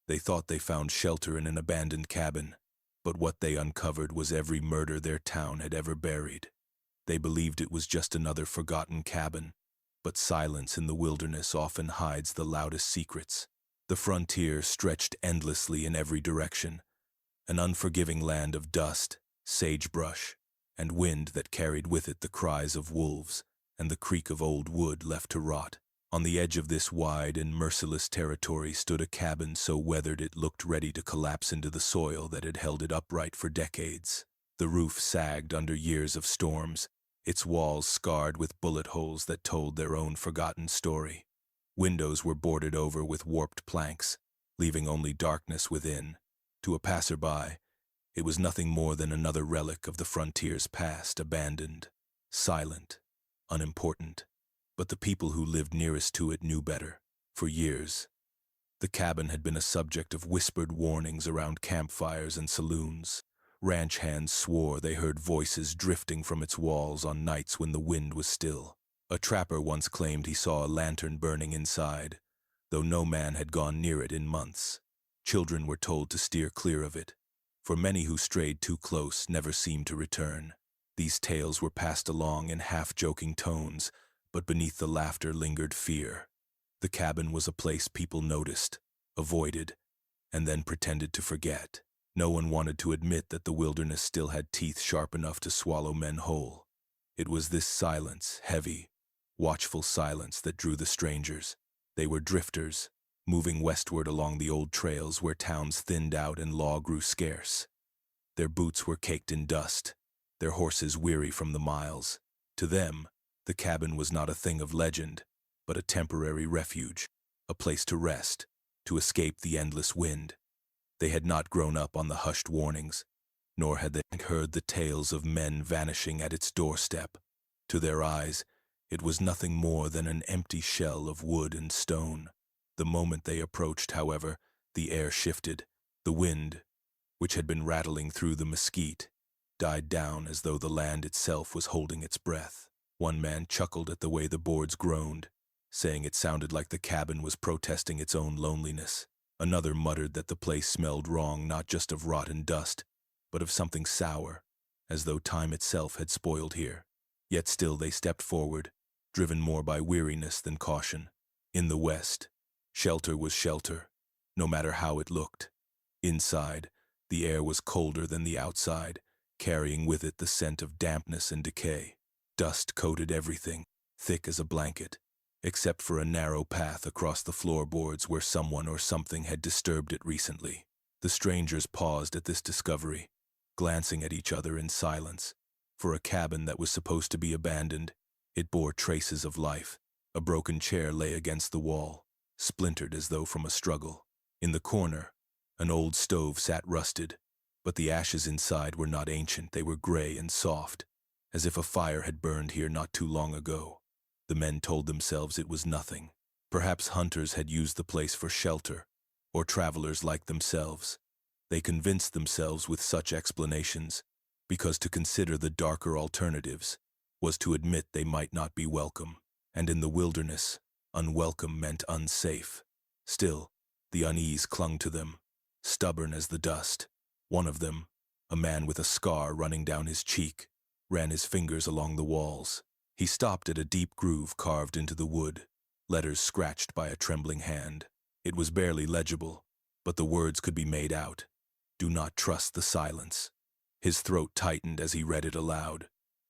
They thought they found shelter in an abandoned cabin, but what they uncovered was every murder their town had ever buried. They believed it was just another forgotten cabin, but silence in the wilderness often hides the loudest secrets. The frontier stretched endlessly in every direction, an unforgiving land of dust, sagebrush, and wind that carried with it the cries of wolves and the creak of old wood left to rot. On the edge of this wide and merciless territory stood a cabin so weathered it looked ready to collapse into the soil that had held it upright for decades. The roof sagged under years of storms, its walls scarred with bullet holes that told their own forgotten story. Windows were boarded over with warped planks, leaving only darkness within. To a passerby, it was nothing more than another relic of the frontier's past, abandoned, silent, unimportant. But the people who lived nearest to it knew better. For years, the cabin had been a subject of whispered warnings around campfires and saloons. Ranch hands swore they heard voices drifting from its walls on nights when the wind was still. A trapper once claimed he saw a lantern burning inside, though no man had gone near it in months. Children were told to steer clear of it, for many who strayed too close never seemed to return. These tales were passed along in half-joking tones, but beneath the laughter lingered fear. The cabin was a place people noticed, avoided, and then pretended to forget. No one wanted to admit that the wilderness still had teeth sharp enough to swallow men whole. It was this silence, heavy, watchful silence, that drew the strangers. They were drifters, moving westward along the old trails where towns thinned out and law grew scarce. Their boots were caked in dust, their horses weary from the miles. To them, the cabin was not a thing of legend, but a temporary refuge, a place to rest, to escape the endless wind. They had not grown up on the hushed warnings, nor had they heard the tales of men vanishing at its doorstep. To their eyes, it was nothing more than an empty shell of wood and stone. The moment they approached, however, the air shifted. The wind, which had been rattling through the mesquite, died down as though the land itself was holding its breath. One man chuckled at the way the boards groaned, saying it sounded like the cabin was protesting its own loneliness. Another muttered that the place smelled wrong, not just of rotten dust, but of something sour, as though time itself had spoiled here. Yet still they stepped forward, driven more by weariness than caution. In the west, shelter was shelter, no matter how it looked. Inside, the air was colder than the outside, carrying with it the scent of dampness and decay. Dust coated everything, thick as a blanket, except for a narrow path across the floorboards where someone or something had disturbed it recently. The strangers paused at this discovery, glancing at each other in silence. For a cabin that was supposed to be abandoned, it bore traces of life. A broken chair lay against the wall, splintered as though from a struggle. In the corner, an old stove sat rusted, but the ashes inside were not ancient, they were gray and soft, as if a fire had burned here not too long ago. The men told themselves it was nothing. Perhaps hunters had used the place for shelter, or travelers like themselves. They convinced themselves with such explanations, because to consider the darker alternatives was to admit they might not be welcome. And in the wilderness, unwelcome meant unsafe. Still, the unease clung to them, stubborn as the dust. One of them, a man with a scar running down his cheek, ran his fingers along the walls. He stopped at a deep groove carved into the wood, letters scratched by a trembling hand. It was barely legible, but the words could be made out. Do not trust the silence. His throat tightened as he read it aloud.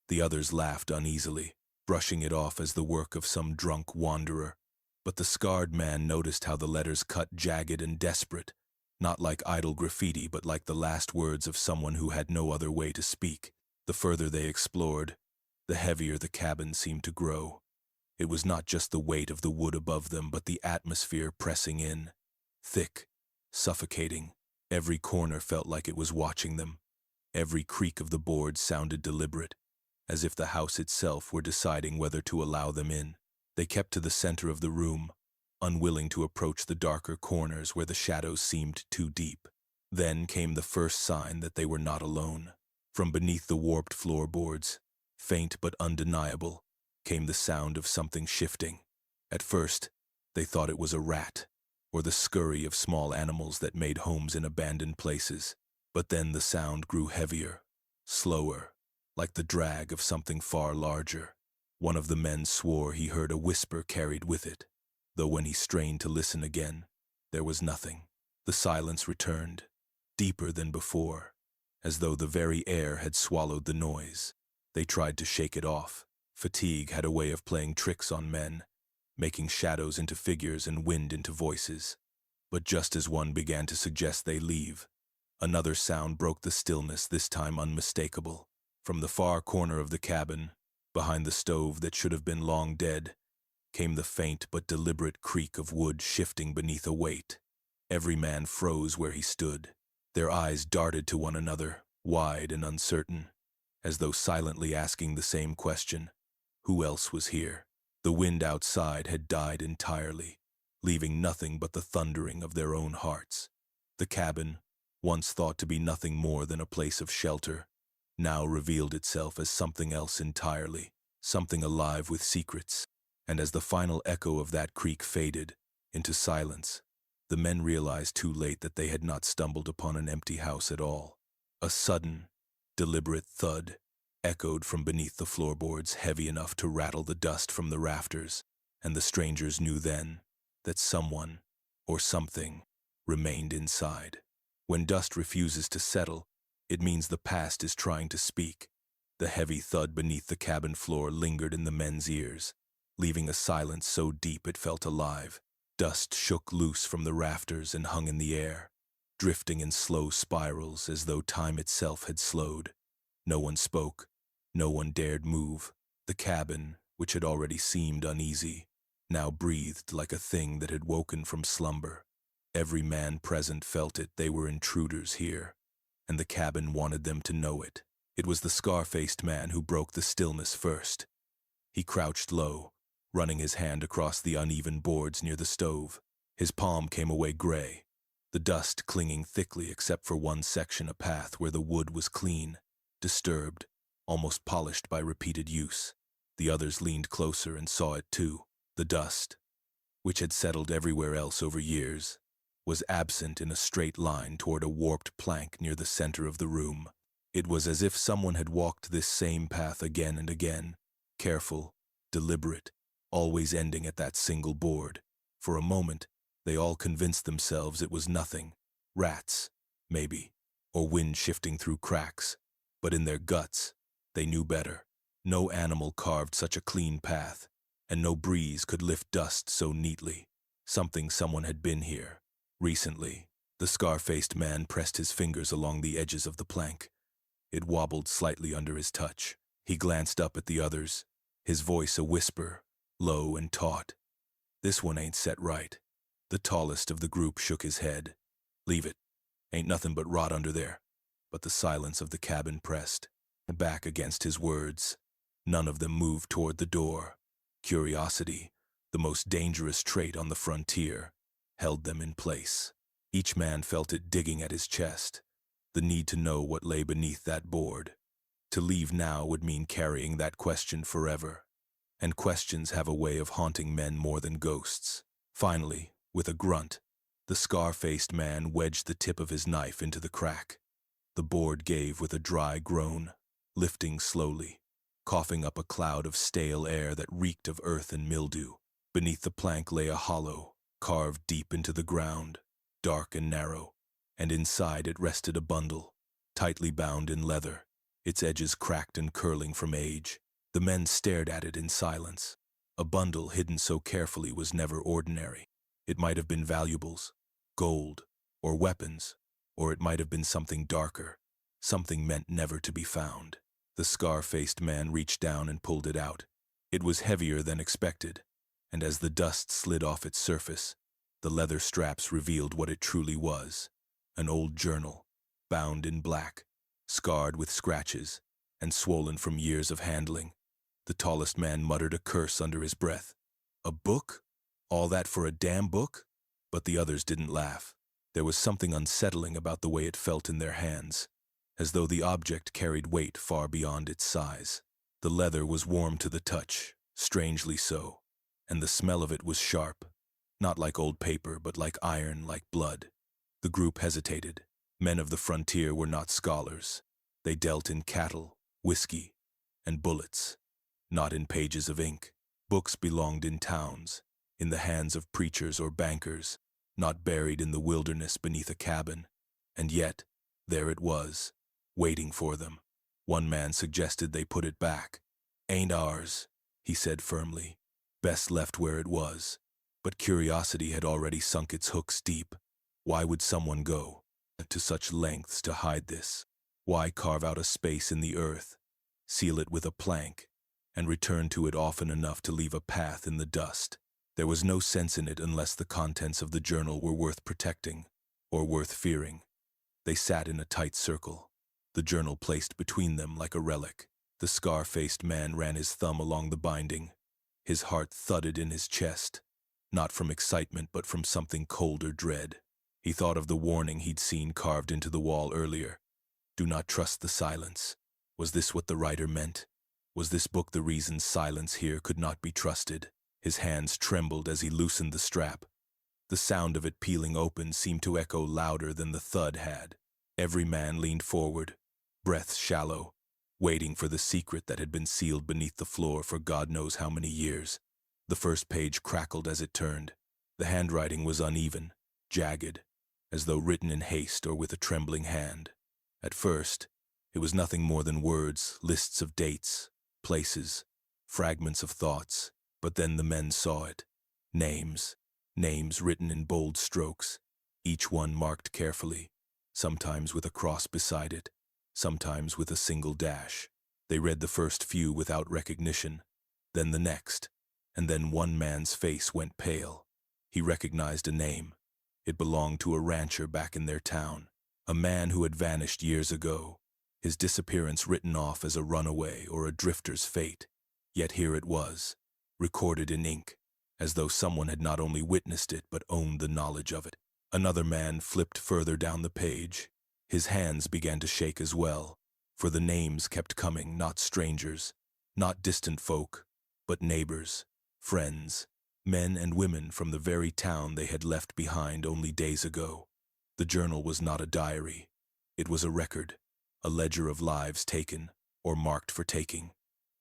The others laughed uneasily, brushing it off as the work of some drunk wanderer. But the scarred man noticed how the letters cut jagged and desperate, not like idle graffiti but like the last words of someone who had no other way to speak. The further they explored, the heavier the cabin seemed to grow. It was not just the weight of the wood above them, but the atmosphere pressing in. Thick, suffocating. Every corner felt like it was watching them. Every creak of the boards sounded deliberate, as if the house itself were deciding whether to allow them in. They kept to the center of the room, unwilling to approach the darker corners where the shadows seemed too deep. Then came the first sign that they were not alone. From beneath the warped floorboards, faint but undeniable, came the sound of something shifting. At first, they thought it was a rat, or the scurry of small animals that made homes in abandoned places. But then the sound grew heavier, slower, like the drag of something far larger. One of the men swore he heard a whisper carried with it, though when he strained to listen again, there was nothing. The silence returned, deeper than before, as though the very air had swallowed the noise. They tried to shake it off. Fatigue had a way of playing tricks on men, making shadows into figures and wind into voices. But just as one began to suggest they leave, another sound broke the stillness, this time unmistakable. From the far corner of the cabin, behind the stove that should have been long dead, came the faint but deliberate creak of wood shifting beneath a weight. Every man froze where he stood. Their eyes darted to one another, wide and uncertain, as though silently asking the same question: who else was here? The wind outside had died entirely, leaving nothing but the thundering of their own hearts. The cabin, once thought to be nothing more than a place of shelter, now revealed itself as something else entirely, something alive with secrets. And as the final echo of that creak faded into silence, the men realized too late that they had not stumbled upon an empty house at all. A sudden, deliberate thud echoed from beneath the floorboards, heavy enough to rattle the dust from the rafters, and the strangers knew then that someone, or something, remained inside. When dust refuses to settle, it means the past is trying to speak. The heavy thud beneath the cabin floor lingered in the men's ears, leaving a silence so deep it felt alive. Dust shook loose from the rafters and hung in the air, drifting in slow spirals as though time itself had slowed. No one spoke. No one dared move. The cabin, which had already seemed uneasy, now breathed like a thing that had woken from slumber. Every man present felt it. They were intruders here, and the cabin wanted them to know it. It was the scar-faced man who broke the stillness first. He crouched low, running his hand across the uneven boards near the stove. His palm came away gray, the dust clinging thickly except for one section, a path where the wood was clean, disturbed, almost polished by repeated use. The others leaned closer and saw it too. The dust, which had settled everywhere else over years, was absent in a straight line toward a warped plank near the center of the room. It was as if someone had walked this same path again and again, careful, deliberate, always ending at that single board. For a moment, they all convinced themselves it was nothing. Rats, maybe, or wind shifting through cracks. But in their guts, they knew better. No animal carved such a clean path, and no breeze could lift dust so neatly. Someone had been here. Recently, the scar-faced man pressed his fingers along the edges of the plank. It wobbled slightly under his touch. He glanced up at the others, his voice a whisper, low and taut. "This one ain't set right." The tallest of the group shook his head. "Leave it. Ain't nothing but rot under there." But the silence of the cabin pressed back against his words. None of them moved toward the door. Curiosity, the most dangerous trait on the frontier, held them in place. Each man felt it digging at his chest, the need to know what lay beneath that board. To leave now would mean carrying that question forever, and questions have a way of haunting men more than ghosts. Finally, with a grunt, the scar-faced man wedged the tip of his knife into the crack. The board gave with a dry groan, lifting slowly, coughing up a cloud of stale air that reeked of earth and mildew. Beneath the plank lay a hollow, carved deep into the ground, dark and narrow, and inside it rested a bundle, tightly bound in leather, its edges cracked and curling from age. The men stared at it in silence. A bundle hidden so carefully was never ordinary. It might have been valuables, gold, or weapons, or it might have been something darker, something meant never to be found. The scar-faced man reached down and pulled it out. It was heavier than expected, and as the dust slid off its surface, the leather straps revealed what it truly was: an old journal, bound in black, scarred with scratches, and swollen from years of handling. The tallest man muttered a curse under his breath. "A book? All that for a damn book?" But the others didn't laugh. There was something unsettling about the way it felt in their hands, as though the object carried weight far beyond its size. The leather was warm to the touch, strangely so, and the smell of it was sharp, Not like old paper, but like iron, like blood. The group hesitated. Men of the frontier were not scholars. They dealt in cattle, whiskey, and bullets, not in pages of ink. Books belonged in towns, in the hands of preachers or bankers, not buried in the wilderness beneath a cabin. And yet, there it was, waiting for them. One man suggested they put it back. "Ain't ours," he said firmly. "Best left where it was." But curiosity had already sunk its hooks deep. Why would someone go to such lengths to hide this? Why carve out a space in the earth, seal it with a plank, and return to it often enough to leave a path in the dust? There was no sense in it unless the contents of the journal were worth protecting or worth fearing. They sat in a tight circle, the journal placed between them like a relic. The scar-faced man ran his thumb along the binding. His heart thudded in his chest, not from excitement but from something cold or dread. He thought of the warning he'd seen carved into the wall earlier. Do not trust the silence. Was this what the writer meant? Was this book the reason silence here could not be trusted? His hands trembled as he loosened the strap. The sound of it peeling open seemed to echo louder than the thud had. Every man leaned forward, breaths shallow, waiting for the secret that had been sealed beneath the floor for God knows how many years. The first page crackled as it turned. The handwriting was uneven, jagged, as though written in haste or with a trembling hand. At first, it was nothing more than words, lists of dates, places, fragments of thoughts. But then the men saw it. Names, names written in bold strokes, each one marked carefully, sometimes with a cross beside it, sometimes with a single dash. They read the first few without recognition, then the next, and then one man's face went pale. He recognized a name. It belonged to a rancher back in their town, a man who had vanished years ago, his disappearance written off as a runaway or a drifter's fate. Yet here it was, recorded in ink, as though someone had not only witnessed it but owned the knowledge of it. Another man flipped further down the page. His hands began to shake as well, for the names kept coming, not strangers, not distant folk, but neighbors, friends, men and women from the very town they had left behind only days ago. The journal was not a diary. It was a record, a ledger of lives taken, or marked for taking.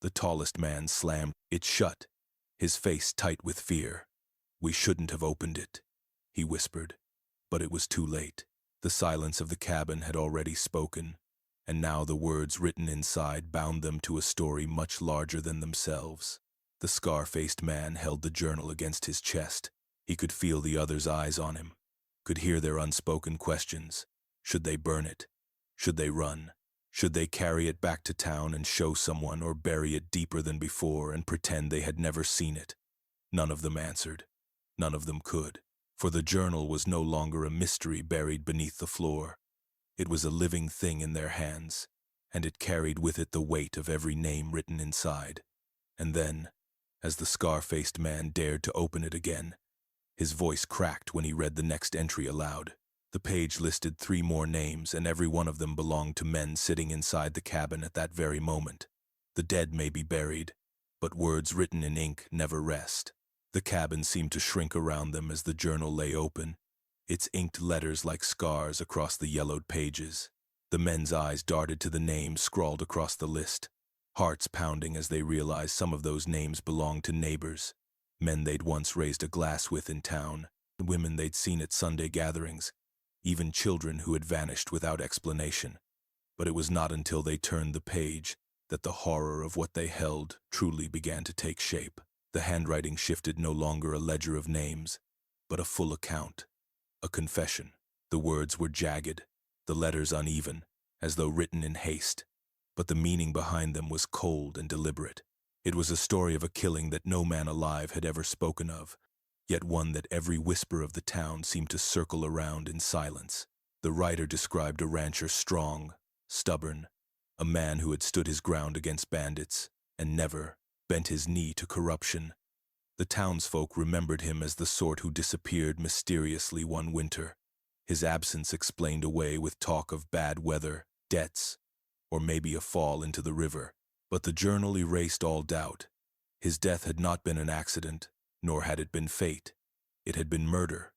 The tallest man slammed it shut, his face tight with fear. "We shouldn't have opened it," he whispered. But it was too late. The silence of the cabin had already spoken, and now the words written inside bound them to a story much larger than themselves. The scar-faced man held the journal against his chest. He could feel the others' eyes on him, could hear their unspoken questions. Should they burn it? Should they run? Should they carry it back to town and show someone, or bury it deeper than before and pretend they had never seen it? None of them answered. None of them could, for the journal was no longer a mystery buried beneath the floor. It was a living thing in their hands, and it carried with it the weight of every name written inside. And then, as the scar-faced man dared to open it again, his voice cracked when he read the next entry aloud. The page listed 3 more names, and every one of them belonged to men sitting inside the cabin at that very moment. The dead may be buried, but words written in ink never rest. The cabin seemed to shrink around them as the journal lay open, its inked letters like scars across the yellowed pages. The men's eyes darted to the names scrawled across the list, hearts pounding as they realized some of those names belonged to neighbors, men they'd once raised a glass with in town, women they'd seen at Sunday gatherings, even children who had vanished without explanation. But it was not until they turned the page that the horror of what they held truly began to take shape. The handwriting shifted, no longer a ledger of names, but a full account, a confession. The words were jagged, the letters uneven, as though written in haste, but the meaning behind them was cold and deliberate. It was a story of a killing that no man alive had ever spoken of, yet one that every whisper of the town seemed to circle around in silence. The writer described a rancher strong, stubborn, a man who had stood his ground against bandits and never bent his knee to corruption. The townsfolk remembered him as the sort who disappeared mysteriously one winter. His absence explained away with talk of bad weather, debts, or maybe a fall into the river. But the journal erased all doubt. His death had not been an accident, nor had it been fate. It had been murder.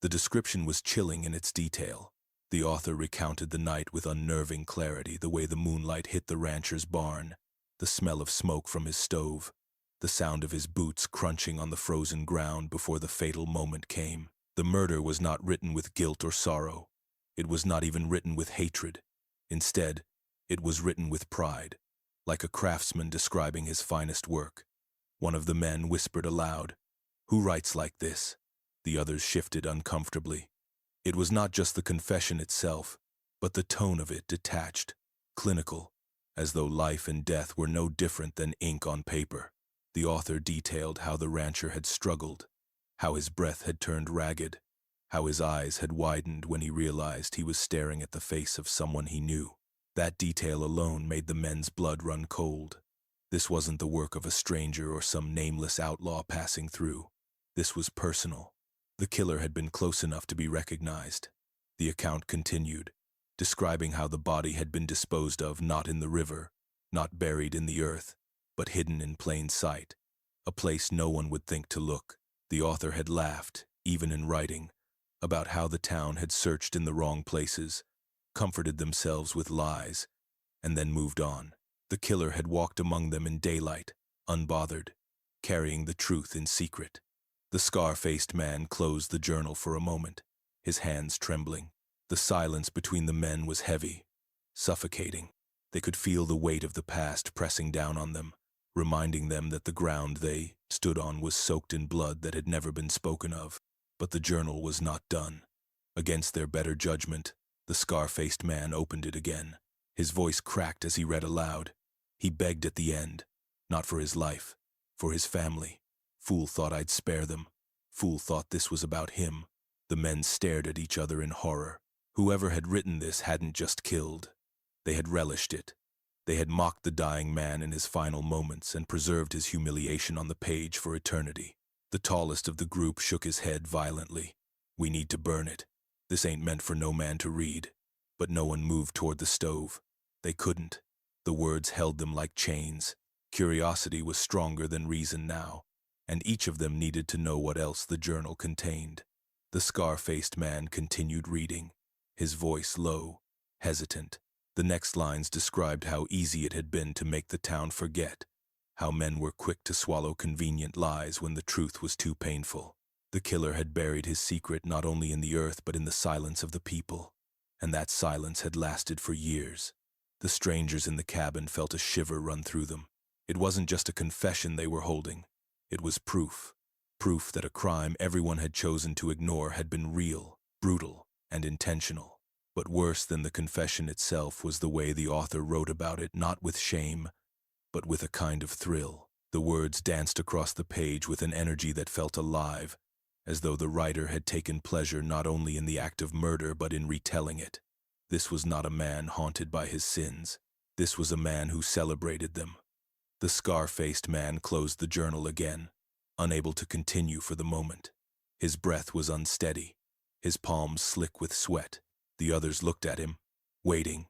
The description was chilling in its detail. The author recounted the night with unnerving clarity, the way the moonlight hit the rancher's barn, the smell of smoke from his stove, the sound of his boots crunching on the frozen ground before the fatal moment came. The murder was not written with guilt or sorrow. It was not even written with hatred. Instead, it was written with pride, like a craftsman describing his finest work. One of the men whispered aloud, "Who writes like this?" The others shifted uncomfortably. It was not just the confession itself, but the tone of it, detached, clinical, as though life and death were no different than ink on paper. The author detailed how the rancher had struggled, how his breath had turned ragged, how his eyes had widened when he realized he was staring at the face of someone he knew. That detail alone made the men's blood run cold. This wasn't the work of a stranger or some nameless outlaw passing through. This was personal. The killer had been close enough to be recognized. The account continued, describing how the body had been disposed of not in the river, not buried in the earth, but hidden in plain sight, a place no one would think to look. The author had laughed, even in writing, about how the town had searched in the wrong places, comforted themselves with lies, and then moved on. The killer had walked among them in daylight, unbothered, carrying the truth in secret. The scar-faced man closed the journal for a moment, his hands trembling. The silence between the men was heavy, suffocating. They could feel the weight of the past pressing down on them, reminding them that the ground they stood on was soaked in blood that had never been spoken of. But the journal was not done. Against their better judgment, the scar-faced man opened it again. His voice cracked as he read aloud. He begged at the end, not for his life, for his family. Fool thought I'd spare them. Fool thought this was about him. The men stared at each other in horror. Whoever had written this hadn't just killed. They had relished it. They had mocked the dying man in his final moments and preserved his humiliation on the page for eternity. The tallest of the group shook his head violently. "We need to burn it. This ain't meant for no man to read." But no one moved toward the stove. They couldn't. The words held them like chains. Curiosity was stronger than reason now, and each of them needed to know what else the journal contained. The scar-faced man continued reading, his voice low, hesitant. The next lines described how easy it had been to make the town forget, how men were quick to swallow convenient lies when the truth was too painful. The killer had buried his secret not only in the earth but in the silence of the people, and that silence had lasted for years. The strangers in the cabin felt a shiver run through them. It wasn't just a confession they were holding. It was proof. Proof that a crime everyone had chosen to ignore had been real, brutal, and intentional. But worse than the confession itself was the way the author wrote about it, not with shame, but with a kind of thrill. The words danced across the page with an energy that felt alive, as though the writer had taken pleasure not only in the act of murder but in retelling it. This was not a man haunted by his sins. This was a man who celebrated them. The scar-faced man closed the journal again, unable to continue for the moment. His breath was unsteady, his palms slick with sweat. The others looked at him, waiting,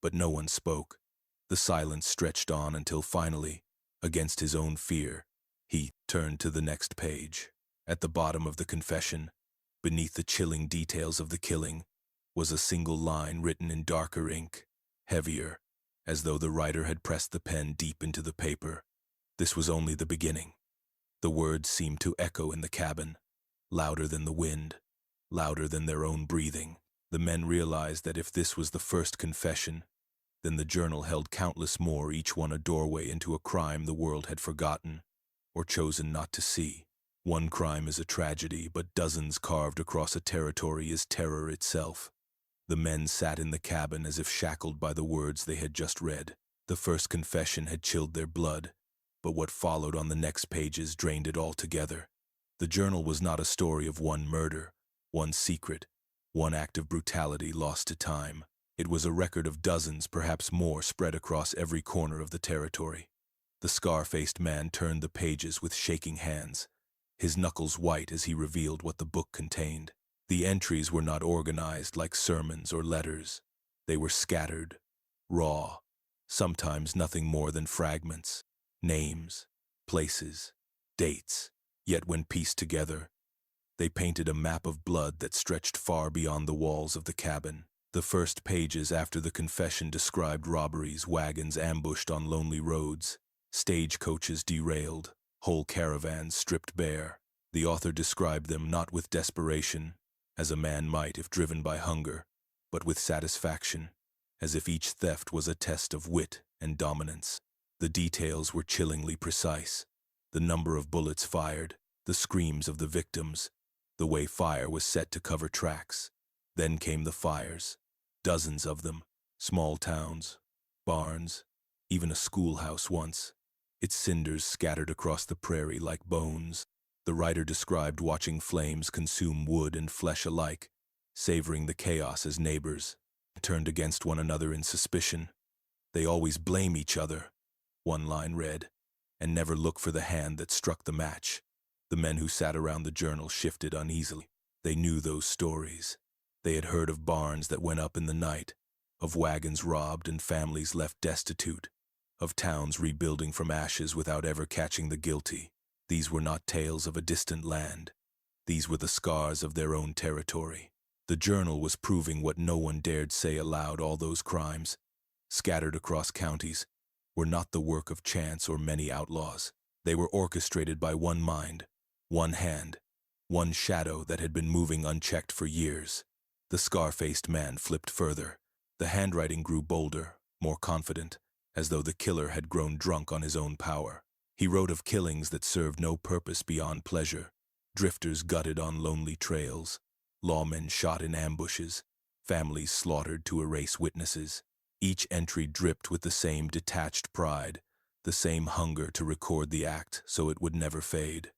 but no one spoke. The silence stretched on until finally, against his own fear, he turned to the next page. At the bottom of the confession, beneath the chilling details of the killing, was a single line written in darker ink, heavier, as though the writer had pressed the pen deep into the paper. This was only the beginning. The words seemed to echo in the cabin, louder than the wind, louder than their own breathing. The men realized that if this was the first confession, then the journal held countless more, each one a doorway into a crime the world had forgotten or chosen not to see. One crime is a tragedy, but dozens carved across a territory is terror itself. The men sat in the cabin as if shackled by the words they had just read. The first confession had chilled their blood, but what followed on the next pages drained it altogether. The journal was not a story of one murder, one secret, one act of brutality lost to time. It was a record of dozens, perhaps more, spread across every corner of the territory. The scar-faced man turned the pages with shaking hands, his knuckles white as he revealed what the book contained. The entries were not organized like sermons or letters. They were scattered, raw, sometimes nothing more than fragments, names, places, dates. Yet when pieced together, They painted a map of blood that stretched far beyond the walls of the cabin. The first pages after the confession described robberies, wagons ambushed on lonely roads, stagecoaches derailed, whole caravans stripped bare. The author described them not with desperation, as a man might if driven by hunger, but with satisfaction, as if each theft was a test of wit and dominance. The details were chillingly precise. The number of bullets fired, the screams of the victims, the way fire was set to cover tracks. Then came the fires, dozens of them, small towns, barns, even a schoolhouse once, its cinders scattered across the prairie like bones. The writer described watching flames consume wood and flesh alike, savoring the chaos as neighbors turned against one another in suspicion. "They always blame each other," one line read, "and never look for the hand that struck the match." The men who sat around the journal shifted uneasily. They knew those stories. They had heard of barns that went up in the night, of wagons robbed and families left destitute, of towns rebuilding from ashes without ever catching the guilty. These were not tales of a distant land. These were the scars of their own territory. The journal was proving what no one dared say aloud: all those crimes, scattered across counties, were not the work of chance or many outlaws. They were orchestrated by one mind, one hand, one shadow that had been moving unchecked for years. The scar-faced man flipped further. The handwriting grew bolder, more confident, as though the killer had grown drunk on his own power. He wrote of killings that served no purpose beyond pleasure, drifters gutted on lonely trails, lawmen shot in ambushes, families slaughtered to erase witnesses. Each entry dripped with the same detached pride, the same hunger to record the act so it would never fade.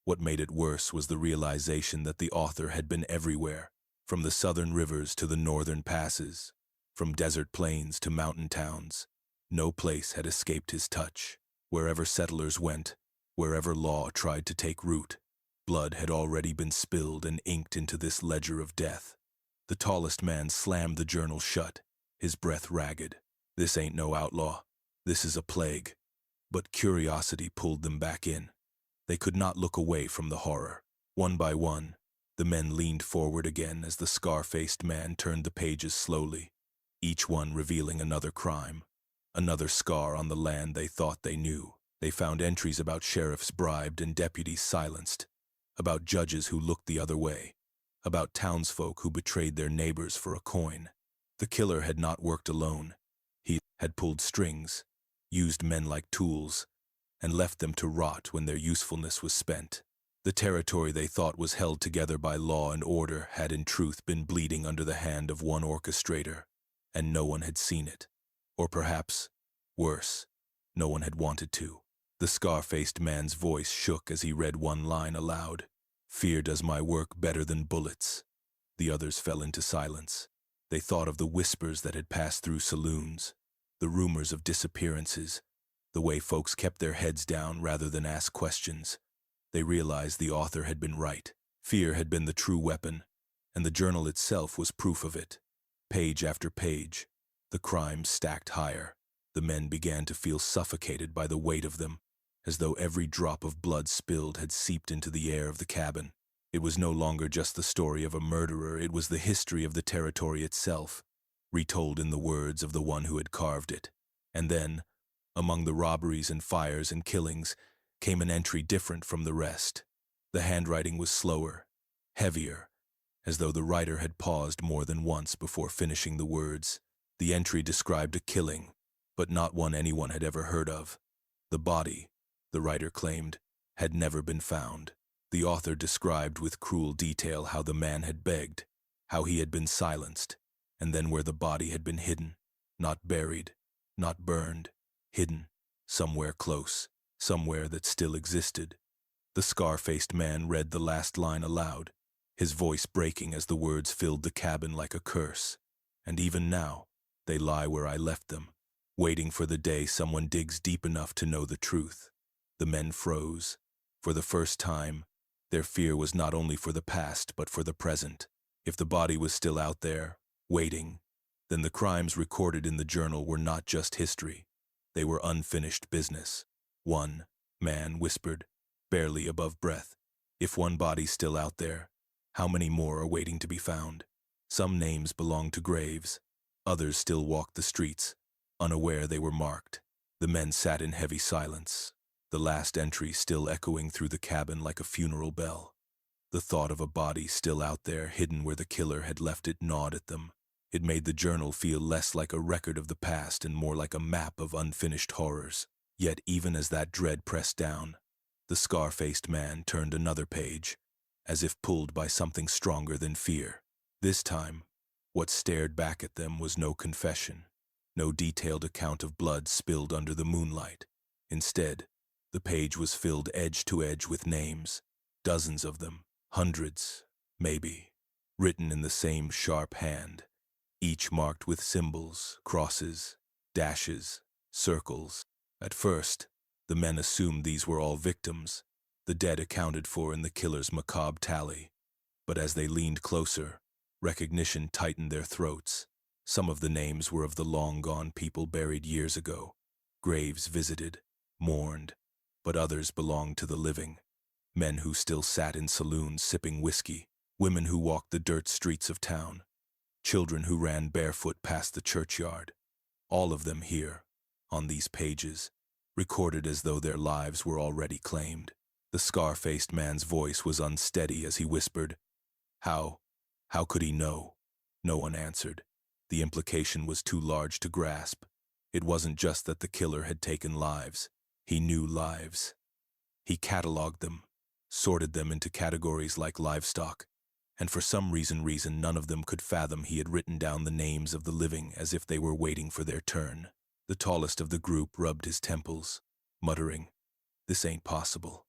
What made it worse was the realization that the author had been everywhere, from the southern rivers to the northern passes, from desert plains to mountain towns. No place had escaped his touch. Wherever settlers went, wherever law tried to take root, blood had already been spilled and inked into this ledger of death. The tallest man slammed the journal shut, his breath ragged. "This ain't no outlaw. This is a plague." But curiosity pulled them back in. They could not look away from the horror. One by one, the men leaned forward again as the scar-faced man turned the pages slowly, each one revealing another crime, another scar on the land they thought they knew. They found entries about sheriffs bribed and deputies silenced, about judges who looked the other way, about townsfolk who betrayed their neighbors for a coin. The killer had not worked alone. He had pulled strings, used men like tools, and left them to rot when their usefulness was spent. The territory they thought was held together by law and order had in truth been bleeding under the hand of one orchestrator, and no one had seen it. Or perhaps, worse, no one had wanted to. The scar-faced man's voice shook as he read one line aloud. "Fear does my work better than bullets." The others fell into silence. They thought of the whispers that had passed through saloons, the rumors of disappearances, the way folks kept their heads down rather than ask questions. They realized the author had been right. Fear had been the true weapon, and the journal itself was proof of it. Page after page, the crimes stacked higher. The men began to feel suffocated by the weight of them, as though every drop of blood spilled had seeped into the air of the cabin. It was no longer just the story of a murderer, it was the history of the territory itself, retold in the words of the one who had carved it. And then, among the robberies and fires and killings, came an entry different from the rest. The handwriting was slower, heavier, as though the writer had paused more than once before finishing the words. The entry described a killing, but not one anyone had ever heard of. The body, the writer claimed, had never been found. The author described with cruel detail how the man had begged, how he had been silenced, and then where the body had been hidden, not buried, not burned, hidden, somewhere close, somewhere that still existed. The scar-faced man read the last line aloud, his voice breaking as the words filled the cabin like a curse. "And even now, they lie where I left them, waiting for the day someone digs deep enough to know the truth." The men froze. For the first time, their fear was not only for the past, but for the present. If the body was still out there, waiting, then the crimes recorded in the journal were not just history. They were unfinished business. One man whispered, barely above breath, If one body's still out there, how many more are waiting to be found? Some names belonged to graves. Others still walked the streets, unaware they were marked. The men sat in heavy silence, the last entry still echoing through the cabin like a funeral bell. The thought of a body still out there, hidden where the killer had left it, gnawed at them. It made the journal feel less like a record of the past and more like a map of unfinished horrors. Yet even as that dread pressed down, the scar-faced man turned another page, as if pulled by something stronger than fear. This time, what stared back at them was no confession, no detailed account of blood spilled under the moonlight. Instead, the page was filled edge to edge with names, dozens of them, hundreds, maybe, written in the same sharp hand, each marked with symbols, crosses, dashes, circles. At first, the men assumed these were all victims, the dead accounted for in the killer's macabre tally. But as they leaned closer, recognition tightened their throats. Some of the names were of the long-gone people buried years ago, graves visited, mourned, but others belonged to the living. Men who still sat in saloons sipping whiskey, women who walked the dirt streets of town, children who ran barefoot past the churchyard. All of them here, on these pages, recorded as though their lives were already claimed. The scar-faced man's voice was unsteady as he whispered, How could he know? No one answered. The implication was too large to grasp. It wasn't just that the killer had taken lives. He knew lives. He cataloged them, sorted them into categories like livestock, and for some reason none of them could fathom he had written down the names of the living as if they were waiting for their turn. The tallest of the group rubbed his temples, muttering, "This ain't possible.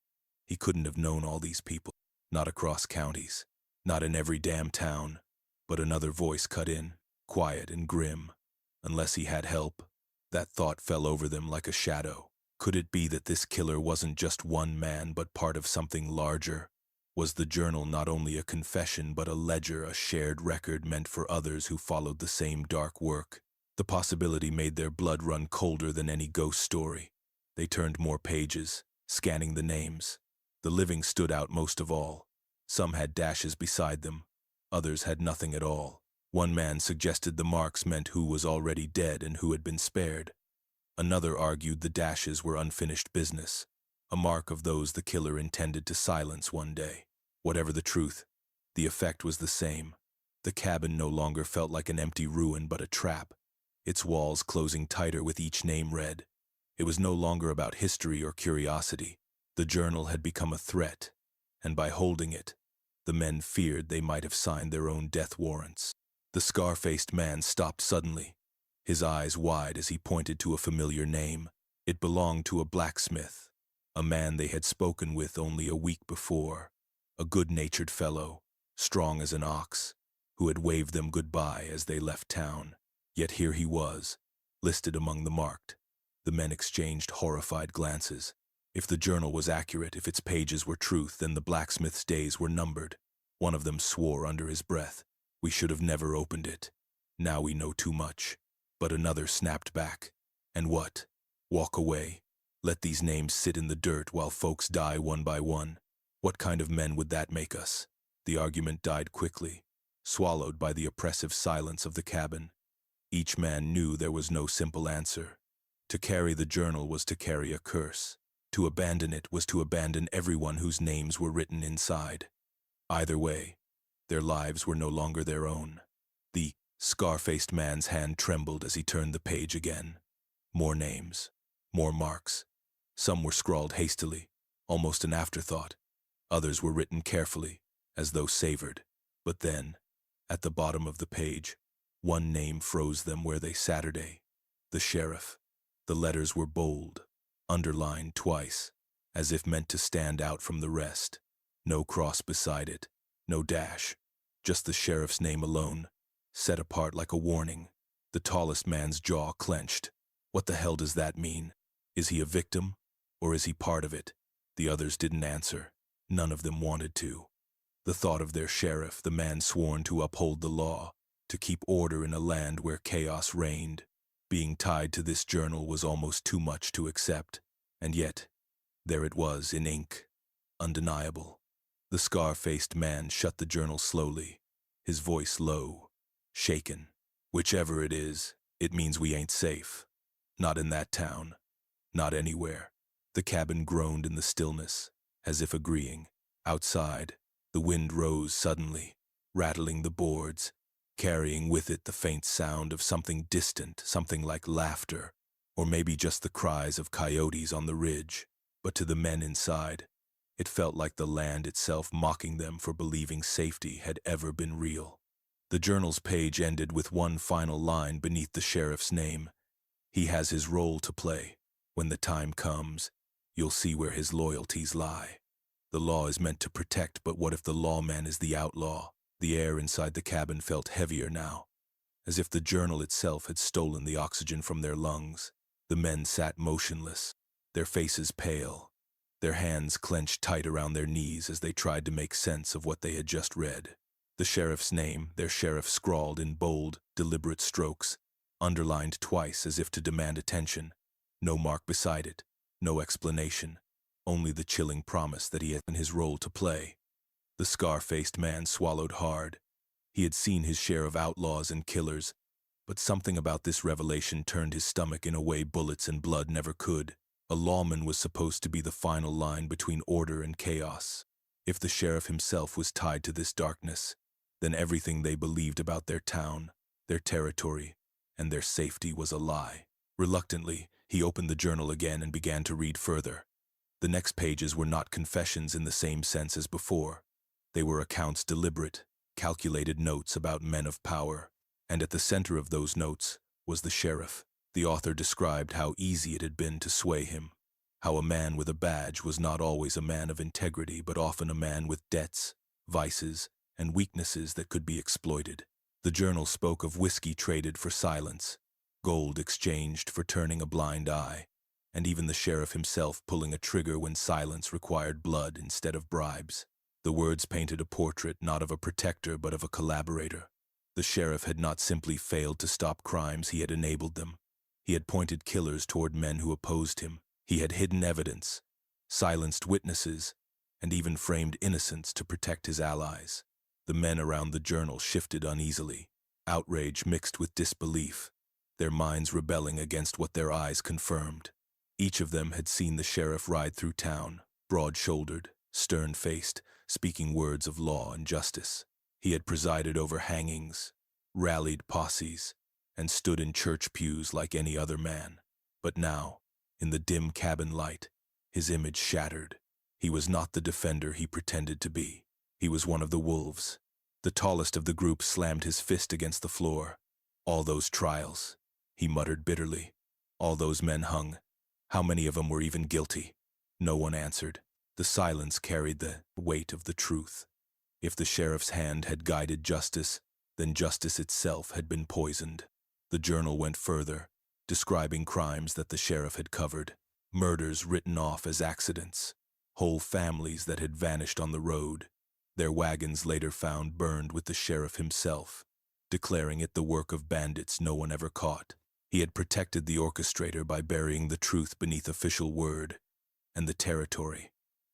He couldn't have known all these people, not across counties, not in every damn town." But another voice cut in, quiet and grim. Unless he had help. That thought fell over them like a shadow. Could it be that this killer wasn't just one man but part of something larger? Was the journal not only a confession but a ledger, a shared record meant for others who followed the same dark work? The possibility made their blood run colder than any ghost story. They turned more pages, scanning the names. The living stood out most of all. Some had dashes beside them. Others had nothing at all. One man suggested the marks meant who was already dead and who had been spared. Another argued the dashes were unfinished business, a mark of those the killer intended to silence one day. Whatever the truth, the effect was the same. The cabin no longer felt like an empty ruin but a trap, its walls closing tighter with each name read. It was no longer about history or curiosity. The journal had become a threat, and by holding it, the men feared they might have signed their own death warrants. The scar-faced man stopped suddenly, his eyes wide as he pointed to a familiar name. It belonged to a blacksmith, a man they had spoken with only a week before, a good-natured fellow, strong as an ox, who had waved them goodbye as they left town. Yet here he was, listed among the marked. The men exchanged horrified glances. If the journal was accurate, if its pages were truth, then the blacksmith's days were numbered. One of them swore under his breath, "We should have never opened it. Now we know too much." But another snapped back. "And what? Walk away? Let these names sit in the dirt while folks die one by one? What kind of men would that make us?" The argument died quickly, swallowed by the oppressive silence of the cabin. Each man knew there was no simple answer. To carry the journal was to carry a curse. To abandon it was to abandon everyone whose names were written inside. Either way, their lives were no longer their own. The scar-faced man's hand trembled as he turned the page again. More names, more marks. Some were scrawled hastily, almost an afterthought. Others were written carefully, as though savored. But then, at the bottom of the page, one name froze them where they Saturday. The sheriff. The letters were bold, underlined twice, as if meant to stand out from the rest. No cross beside it, no dash, just the sheriff's name alone, set apart like a warning. The tallest man's jaw clenched. What the hell does that mean? Is he a victim, or is he part of it? The others didn't answer. None of them wanted to. The thought of their sheriff, the man sworn to uphold the law, to keep order in a land where chaos reigned, being tied to this journal was almost too much to accept. And yet, there it was in ink, undeniable. The scar-faced man shut the journal slowly, his voice low, shaken. "Whichever it is, it means we ain't safe. Not in that town. Not anywhere." The cabin groaned in the stillness, as if agreeing. Outside, the wind rose suddenly, rattling the boards, carrying with it the faint sound of something distant, something like laughter, or maybe just the cries of coyotes on the ridge. But to the men inside, it felt like the land itself mocking them for believing safety had ever been real. The journal's page ended with one final line beneath the sheriff's name. "He has his role to play. When the time comes, you'll see where his loyalties lie." The law is meant to protect, but what if the lawman is the outlaw? The air inside the cabin felt heavier now, as if the journal itself had stolen the oxygen from their lungs. The men sat motionless, their faces pale, their hands clenched tight around their knees as they tried to make sense of what they had just read. The sheriff's name, their sheriff, scrawled in bold, deliberate strokes, underlined twice as if to demand attention. No mark beside it, no explanation, only the chilling promise that he had his role to play. The scar-faced man swallowed hard. He had seen his share of outlaws and killers, but something about this revelation turned his stomach in a way bullets and blood never could. A lawman was supposed to be the final line between order and chaos. If the sheriff himself was tied to this darkness, then everything they believed about their town, their territory, and their safety was a lie. Reluctantly, he opened the journal again and began to read further. The next pages were not confessions in the same sense as before. They were accounts, deliberate, calculated notes about men of power, and at the center of those notes was the sheriff. The author described how easy it had been to sway him, how a man with a badge was not always a man of integrity, but often a man with debts, vices, and weaknesses that could be exploited. The journal spoke of whiskey traded for silence, gold exchanged for turning a blind eye, and even the sheriff himself pulling a trigger when silence required blood instead of bribes. The words painted a portrait not of a protector but of a collaborator. The sheriff had not simply failed to stop crimes, he had enabled them. He had pointed killers toward men who opposed him. He had hidden evidence, silenced witnesses, and even framed innocents to protect his allies. The men around the journal shifted uneasily, outrage mixed with disbelief, their minds rebelling against what their eyes confirmed. Each of them had seen the sheriff ride through town, broad-shouldered, stern-faced, speaking words of law and justice. He had presided over hangings, rallied posses, and stood in church pews like any other man. But now, in the dim cabin light, his image shattered. He was not the defender he pretended to be. He was one of the wolves. The tallest of the group slammed his fist against the floor. "All those trials," he muttered bitterly. "All those men hung. How many of them were even guilty?" No one answered. The silence carried the weight of the truth. If the sheriff's hand had guided justice, then justice itself had been poisoned. The journal went further, describing crimes that the sheriff had covered, murders written off as accidents, whole families that had vanished on the road, their wagons later found burned with the sheriff himself, declaring it the work of bandits no one ever caught. He had protected the orchestrator by burying the truth beneath official word, and the territory,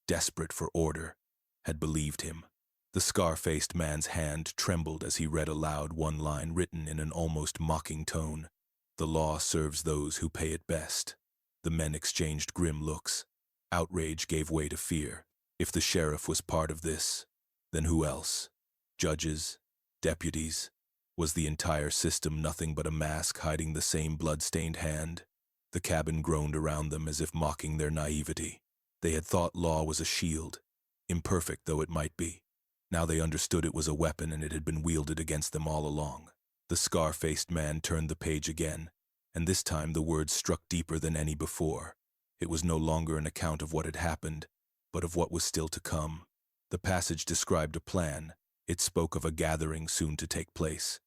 desperate for order, had believed him. The scar-faced man's hand trembled as he read aloud one line written in an almost mocking tone. "The law serves those who pay it best." The men exchanged grim looks. Outrage gave way to fear. If the sheriff was part of this, then who else? Judges? Deputies? Was the entire system nothing but a mask hiding the same blood-stained hand? The cabin groaned around them as if mocking their naivety. They had thought law was a shield, imperfect though it might be. Now they understood it was a weapon, and it had been wielded against them all along. The scar-faced man turned the page again, and this time the words struck deeper than any before. It was no longer an account of what had happened, but of what was still to come. The passage described a plan. It spoke of a gathering soon to take place,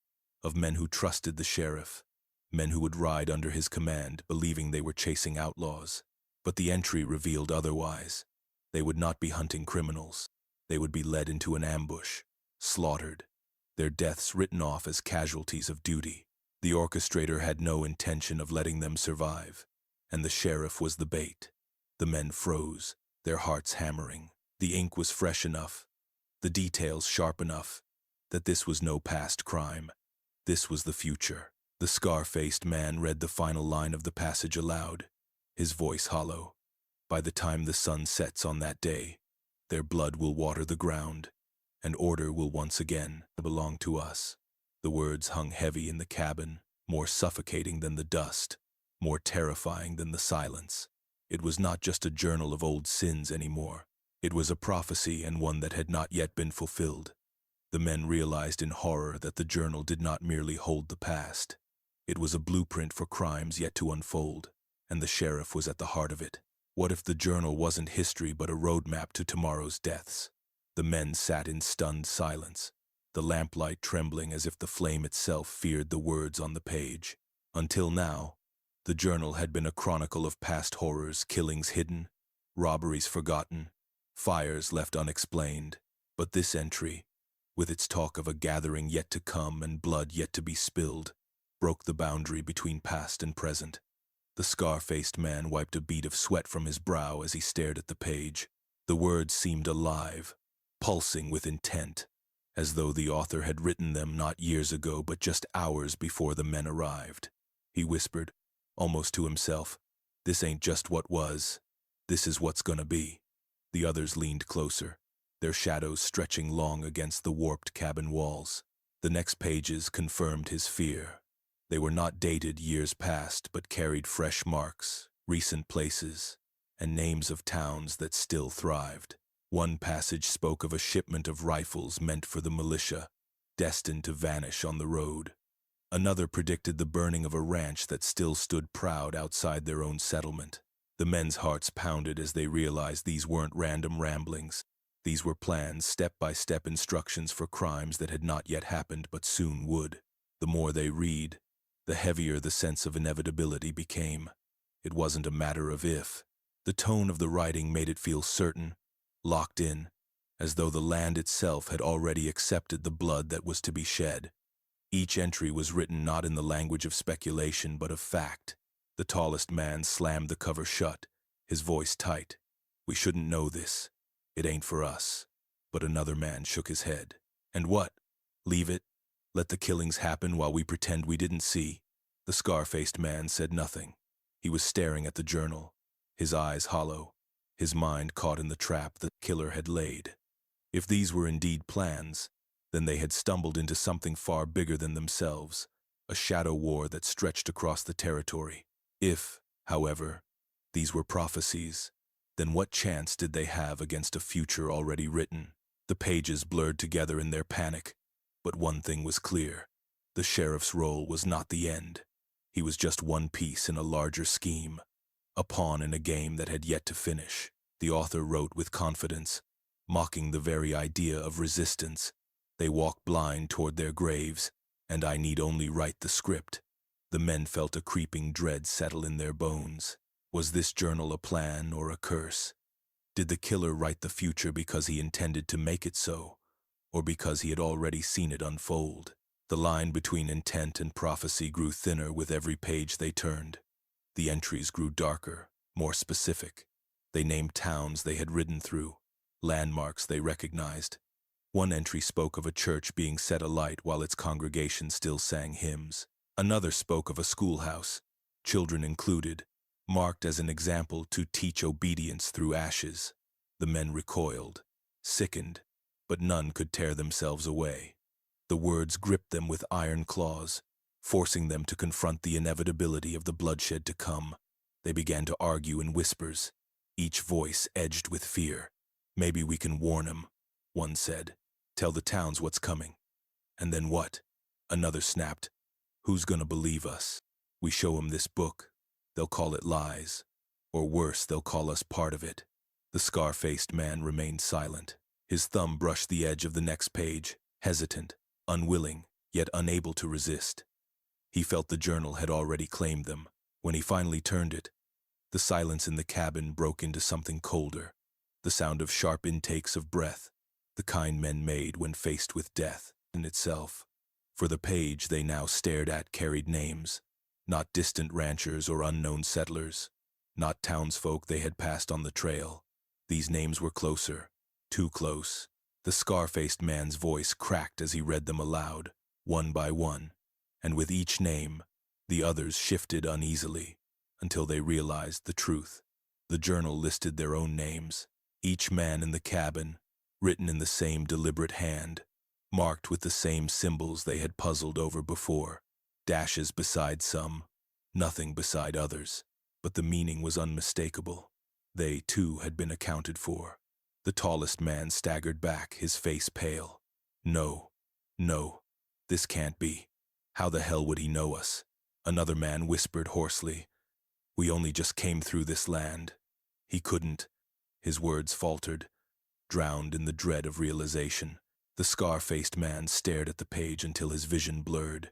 of men who trusted the sheriff, men who would ride under his command, believing they were chasing outlaws. But the entry revealed otherwise. They would not be hunting criminals. They would be led into an ambush, slaughtered, their deaths written off as casualties of duty. The orchestrator had no intention of letting them survive, and the sheriff was the bait. The men froze, their hearts hammering. The ink was fresh enough, the details sharp enough that this was no past crime. This was the future. The scar-faced man read the final line of the passage aloud, his voice hollow. By the time the sun sets on that day, their blood will water the ground, and order will once again belong to us. The words hung heavy in the cabin, more suffocating than the dust, more terrifying than the silence. It was not just a journal of old sins anymore. It was a prophecy, and one that had not yet been fulfilled. The men realized in horror that the journal did not merely hold the past. It was a blueprint for crimes yet to unfold, and the sheriff was at the heart of it. What if the journal wasn't history but a roadmap to tomorrow's deaths? The men sat in stunned silence, the lamplight trembling as if the flame itself feared the words on the page. Until now, the journal had been a chronicle of past horrors, killings hidden, robberies forgotten, fires left unexplained. But this entry, with its talk of a gathering yet to come and blood yet to be spilled, broke the boundary between past and present. The scar-faced man wiped a bead of sweat from his brow as he stared at the page. The words seemed alive, pulsing with intent, as though the author had written them not years ago but just hours before the men arrived. He whispered, almost to himself, "This ain't just what was. This is what's gonna be." The others leaned closer, their shadows stretching long against the warped cabin walls. The next pages confirmed his fear. They were not dated years past, but carried fresh marks, recent places, and names of towns that still thrived. One passage spoke of a shipment of rifles meant for the militia, destined to vanish on the road. Another predicted the burning of a ranch that still stood proud outside their own settlement. The men's hearts pounded as they realized these weren't random ramblings. These were plans, step-by-step instructions for crimes that had not yet happened but soon would. The more they read, the heavier the sense of inevitability became. It wasn't a matter of if. The tone of the writing made it feel certain, locked in, as though the land itself had already accepted the blood that was to be shed. Each entry was written not in the language of speculation but of fact. The tallest man slammed the cover shut, his voice tight. "We shouldn't know this. It ain't for us." But another man shook his head. "And what? Leave it? Let the killings happen while we pretend we didn't see?" The scar-faced man said nothing. He was staring at the journal, his eyes hollow, his mind caught in the trap the killer had laid. If these were indeed plans, then they had stumbled into something far bigger than themselves, a shadow war that stretched across the territory. If, however, these were prophecies, then what chance did they have against a future already written? The pages blurred together in their panic, but one thing was clear. The sheriff's role was not the end. He was just one piece in a larger scheme, a pawn in a game that had yet to finish. The author wrote with confidence, mocking the very idea of resistance. "They walk blind toward their graves, and I need only write the script." The men felt a creeping dread settle in their bones. Was this journal a plan or a curse? Did the killer write the future because he intended to make it so, or because he had already seen it unfold? The line between intent and prophecy grew thinner with every page they turned. The entries grew darker, more specific. They named towns they had ridden through, landmarks they recognized. One entry spoke of a church being set alight while its congregation still sang hymns. Another spoke of a schoolhouse, children included, marked as an example to teach obedience through ashes. The men recoiled, sickened, but none could tear themselves away. The words gripped them with iron claws, forcing them to confront the inevitability of the bloodshed to come. They began to argue in whispers, each voice edged with fear. "Maybe we can warn him," one said. "Tell the towns what's coming." "And then what?" Another snapped. "Who's gonna believe us? We show 'em this book. They'll call it lies. Or worse, they'll call us part of it." The scar-faced man remained silent. His thumb brushed the edge of the next page, hesitant, unwilling, yet unable to resist. He felt the journal had already claimed them. When he finally turned it, the silence in the cabin broke into something colder, the sound of sharp intakes of breath, the kind men made when faced with death in itself. For the page they now stared at carried names, not distant ranchers or unknown settlers, not townsfolk they had passed on the trail. These names were closer, too close. The scar-faced man's voice cracked as he read them aloud, one by one, and with each name, the others shifted uneasily, until they realized the truth. The journal listed their own names, each man in the cabin, written in the same deliberate hand, marked with the same symbols they had puzzled over before, dashes beside some, nothing beside others, but the meaning was unmistakable. They, too, had been accounted for. The tallest man staggered back, his face pale. No, no, this can't be. How the hell would he know us? Another man whispered hoarsely. We only just came through this land. He couldn't. His words faltered, drowned in the dread of realization. The scar-faced man stared at the page until his vision blurred.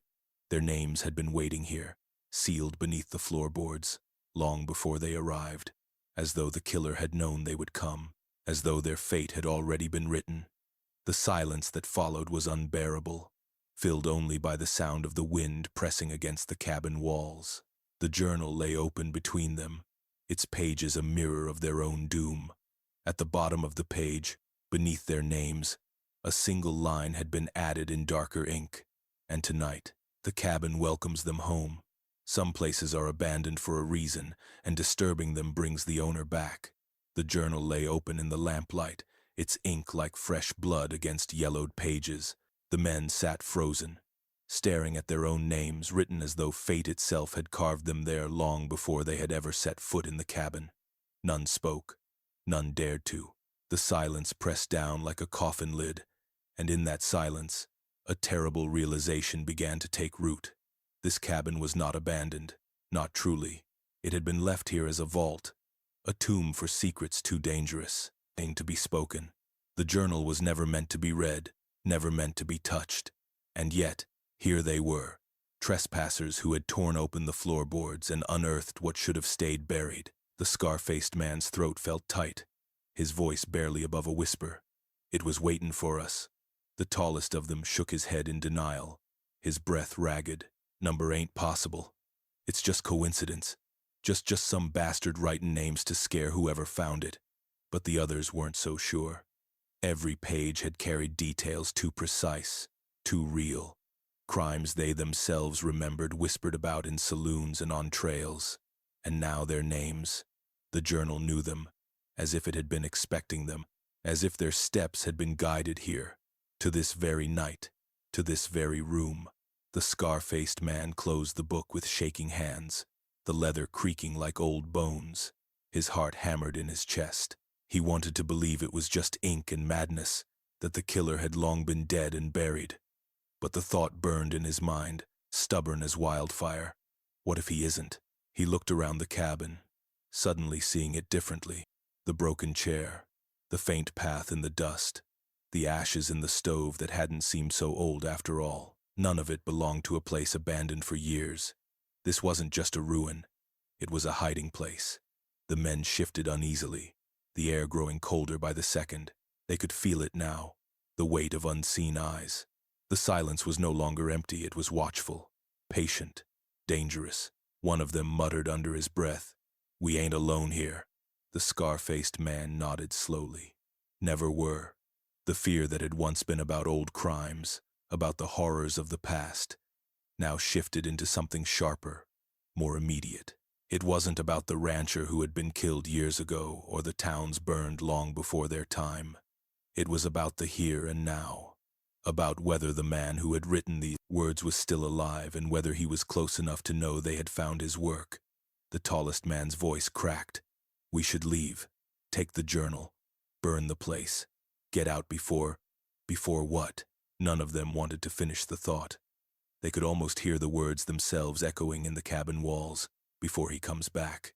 Their names had been waiting here, sealed beneath the floorboards, long before they arrived, as though the killer had known they would come, as though their fate had already been written. The silence that followed was unbearable, filled only by the sound of the wind pressing against the cabin walls. The journal lay open between them, its pages a mirror of their own doom. At the bottom of the page, beneath their names, a single line had been added in darker ink. And tonight, the cabin welcomes them home. Some places are abandoned for a reason, and disturbing them brings the owner back. The journal lay open in the lamplight, its ink like fresh blood against yellowed pages. The men sat frozen, staring at their own names written as though fate itself had carved them there long before they had ever set foot in the cabin. None spoke. None dared to. The silence pressed down like a coffin lid, and in that silence, a terrible realization began to take root. This cabin was not abandoned, not truly. It had been left here as a vault, a tomb for secrets too dangerous, to be spoken. The journal was never meant to be read, never meant to be touched. And yet, here they were, trespassers who had torn open the floorboards and unearthed what should have stayed buried. The scar-faced man's throat felt tight, his voice barely above a whisper. It was waitin' for us. The tallest of them shook his head in denial, his breath ragged. Number ain't possible. It's just coincidence. Just some bastard writin' names to scare whoever found it. But the others weren't so sure. Every page had carried details too precise, too real. Crimes they themselves remembered whispered about in saloons and on trails. And now their names. The journal knew them, as if it had been expecting them, as if their steps had been guided here, to this very night, to this very room. The scar-faced man closed the book with shaking hands, the leather creaking like old bones. His heart hammered in his chest. He wanted to believe it was just ink and madness, that the killer had long been dead and buried. But the thought burned in his mind, stubborn as wildfire. What if he isn't? He looked around the cabin, suddenly seeing it differently. The broken chair, the faint path in the dust, the ashes in the stove that hadn't seemed so old after all. None of it belonged to a place abandoned for years. This wasn't just a ruin. It was a hiding place. The men shifted uneasily, the air growing colder by the second. They could feel it now, the weight of unseen eyes. The silence was no longer empty, it was watchful, patient, dangerous. One of them muttered under his breath, "We ain't alone here." The scar-faced man nodded slowly. Never were. The fear that had once been about old crimes, about the horrors of the past, now shifted into something sharper, more immediate. It wasn't about the rancher who had been killed years ago or the towns burned long before their time. It was about the here and now, about whether the man who had written these words was still alive and whether he was close enough to know they had found his work. The tallest man's voice cracked. We should leave, take the journal, burn the place, get out before what? None of them wanted to finish the thought. They could almost hear the words themselves echoing in the cabin walls, before he comes back.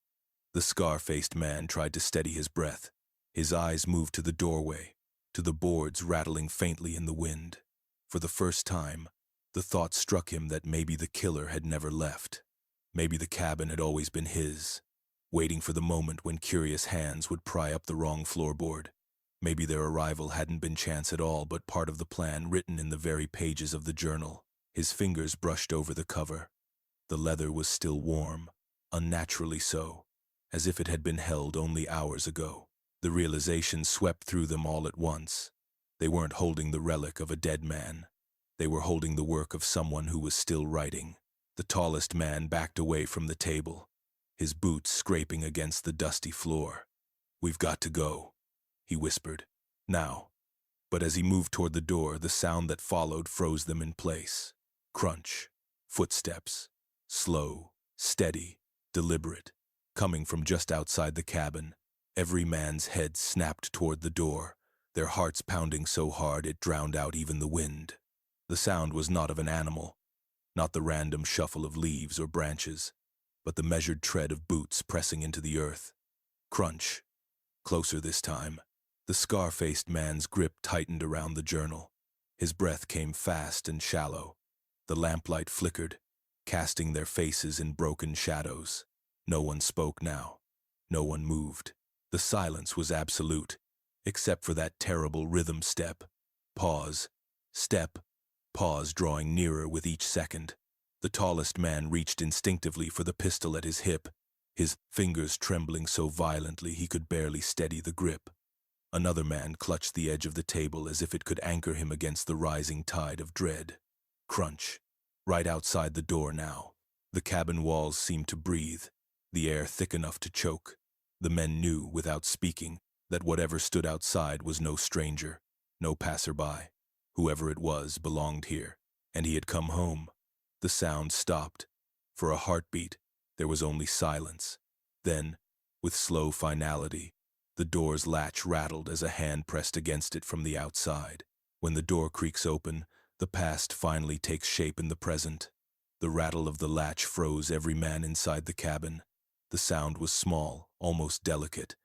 The scar-faced man tried to steady his breath. His eyes moved to the doorway, to the boards rattling faintly in the wind. For the first time, the thought struck him that maybe the killer had never left. Maybe the cabin had always been his, waiting for the moment when curious hands would pry up the wrong floorboard. Maybe their arrival hadn't been chance at all, but part of the plan written in the very pages of the journal. His fingers brushed over the cover. The leather was still warm, unnaturally so, as if it had been held only hours ago. The realization swept through them all at once. They weren't holding the relic of a dead man. They were holding the work of someone who was still writing. The tallest man backed away from the table, his boots scraping against the dusty floor. "We've got to go," he whispered. "Now." But as he moved toward the door, the sound that followed froze them in place. Crunch. Footsteps. Slow, steady, deliberate, coming from just outside the cabin. Every man's head snapped toward the door, their hearts pounding so hard it drowned out even the wind. The sound was not of an animal, not the random shuffle of leaves or branches, but the measured tread of boots pressing into the earth. Crunch. Closer this time. The scar-faced man's grip tightened around the journal. His breath came fast and shallow. The lamplight flickered, casting their faces in broken shadows. No one spoke now. No one moved. The silence was absolute, except for that terrible rhythm step. Pause. Step. Pause, drawing nearer with each second. The tallest man reached instinctively for the pistol at his hip, his fingers trembling so violently he could barely steady the grip. Another man clutched the edge of the table as if it could anchor him against the rising tide of dread. Crunch. Right outside the door now. The cabin walls seemed to breathe, the air thick enough to choke. The men knew, without speaking, that whatever stood outside was no stranger, no passerby. Whoever it was belonged here, and he had come home. The sound stopped. For a heartbeat, there was only silence. Then, with slow finality, the door's latch rattled as a hand pressed against it from the outside. When the door creaks open, the past finally takes shape in the present. The rattle of the latch froze every man inside the cabin. The sound was small, almost delicate,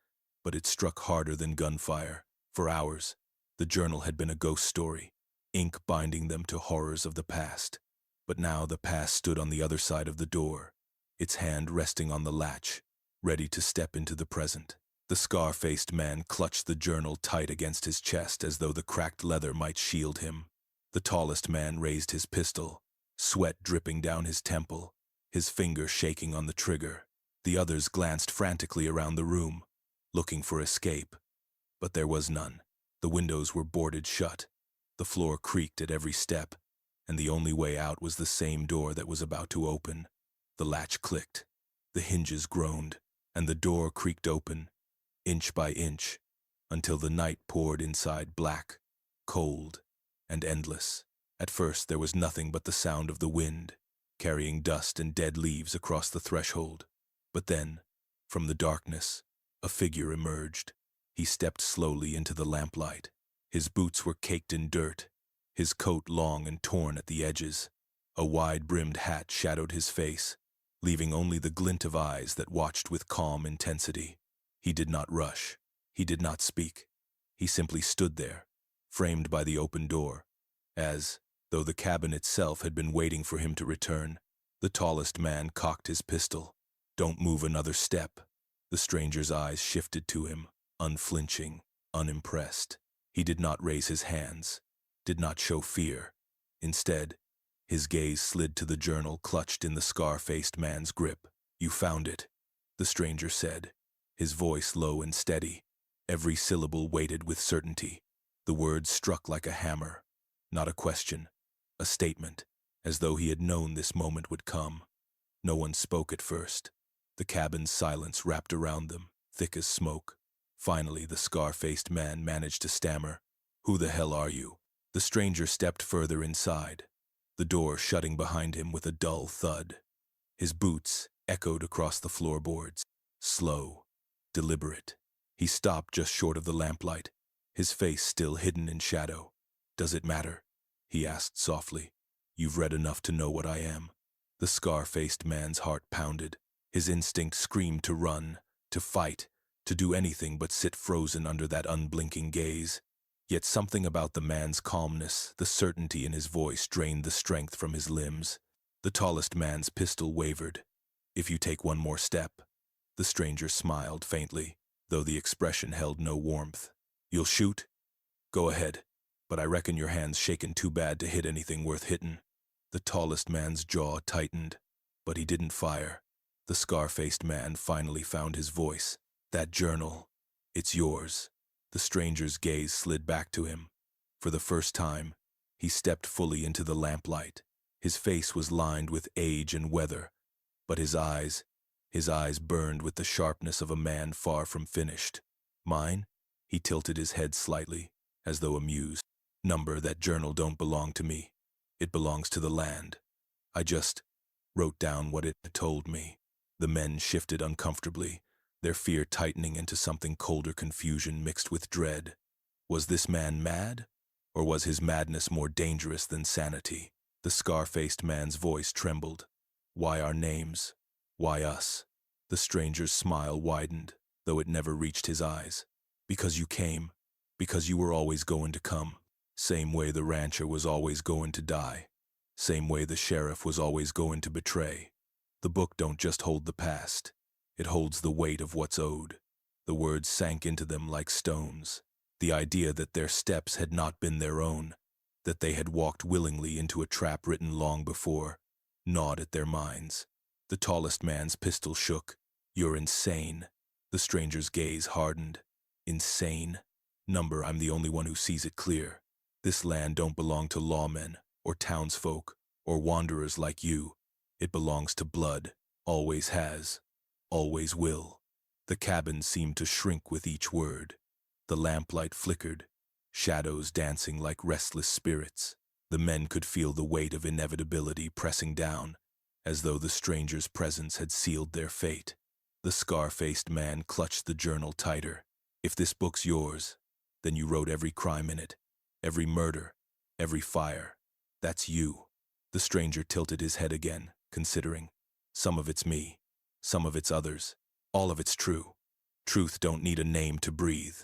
but it struck harder than gunfire. For hours, the journal had been a ghost story, ink binding them to horrors of the past. But now the past stood on the other side of the door, its hand resting on the latch, ready to step into the present. The scar-faced man clutched the journal tight against his chest as though the cracked leather might shield him. The tallest man raised his pistol, sweat dripping down his temple, his finger shaking on the trigger. The others glanced frantically around the room, looking for escape. But there was none. The windows were boarded shut. The floor creaked at every step, and the only way out was the same door that was about to open. The latch clicked, the hinges groaned, and the door creaked open, inch by inch, until the night poured inside black, cold, and endless. At first there was nothing but the sound of the wind, carrying dust and dead leaves across the threshold. But then, from the darkness, a figure emerged. He stepped slowly into the lamplight. His boots were caked in dirt, his coat long and torn at the edges. A wide-brimmed hat shadowed his face, leaving only the glint of eyes that watched with calm intensity. He did not rush. He did not speak. He simply stood there, framed by the open door, as, though the cabin itself had been waiting for him to return. The tallest man cocked his pistol. "Don't move another step." The stranger's eyes shifted to him, unflinching, unimpressed. He did not raise his hands, did not show fear. Instead, his gaze slid to the journal clutched in the scar-faced man's grip. "You found it," the stranger said, his voice low and steady, every syllable weighted with certainty. The words struck like a hammer, not a question, a statement, as though he had known this moment would come. No one spoke at first. The cabin's silence wrapped around them, thick as smoke. Finally, the scar-faced man managed to stammer, "Who the hell are you?" The stranger stepped further inside, the door shutting behind him with a dull thud. His boots echoed across the floorboards, slow, deliberate. He stopped just short of the lamplight, his face still hidden in shadow. "Does it matter?" he asked softly. "You've read enough to know what I am." The scar-faced man's heart pounded. His instinct screamed to run, to fight, to do anything but sit frozen under that unblinking gaze. Yet something about the man's calmness, the certainty in his voice, drained the strength from his limbs. The tallest man's pistol wavered. "If you take one more step." The stranger smiled faintly, though the expression held no warmth. "You'll shoot? Go ahead, but I reckon your hand's shaking too bad to hit anything worth hitting." The tallest man's jaw tightened, but he didn't fire. The scar-faced man finally found his voice. "That journal, it's yours." The stranger's gaze slid back to him. For the first time, he stepped fully into the lamplight. His face was lined with age and weather, but his eyes burned with the sharpness of a man far from finished. Mine? He tilted his head slightly, as though amused. Number, that journal don't belong to me. It belongs to the land. I just wrote down what it told me. The men shifted uncomfortably, their fear tightening into something colder confusion mixed with dread. Was this man mad? Or was his madness more dangerous than sanity? The scar-faced man's voice trembled. Why our names? Why us? The stranger's smile widened, though it never reached his eyes. Because you came. Because you were always going to come. Same way the rancher was always going to die. Same way the sheriff was always going to betray. The book don't just hold the past. It holds the weight of what's owed. The words sank into them like stones. The idea that their steps had not been their own, that they had walked willingly into a trap written long before, gnawed at their minds. The tallest man's pistol shook. You're insane. The stranger's gaze hardened. Insane? Number, I'm the only one who sees it clear. This land don't belong to lawmen, or townsfolk, or wanderers like you. It belongs to blood, always has, always will. The cabin seemed to shrink with each word. The lamplight flickered, shadows dancing like restless spirits. The men could feel the weight of inevitability pressing down, as though the stranger's presence had sealed their fate. The scar-faced man clutched the journal tighter. If this book's yours, then you wrote every crime in it, every murder, every fire. That's you. The stranger tilted his head again, considering. Some of it's me, some of it's others. All of it's true. Truth don't need a name to breathe.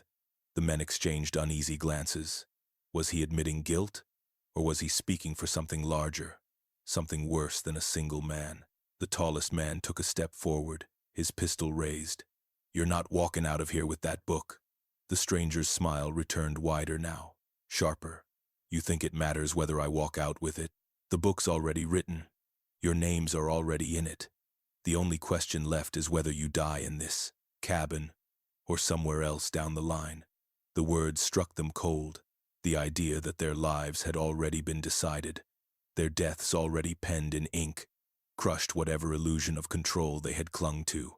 The men exchanged uneasy glances. Was he admitting guilt? Or was he speaking for something larger? Something worse than a single man? The tallest man took a step forward, his pistol raised. You're not walking out of here with that book. The stranger's smile returned wider now, sharper. You think it matters whether I walk out with it? The book's already written. Your names are already in it. The only question left is whether you die in this cabin or somewhere else down the line. The words struck them cold, the idea that their lives had already been decided, their deaths already penned in ink, crushed whatever illusion of control they had clung to.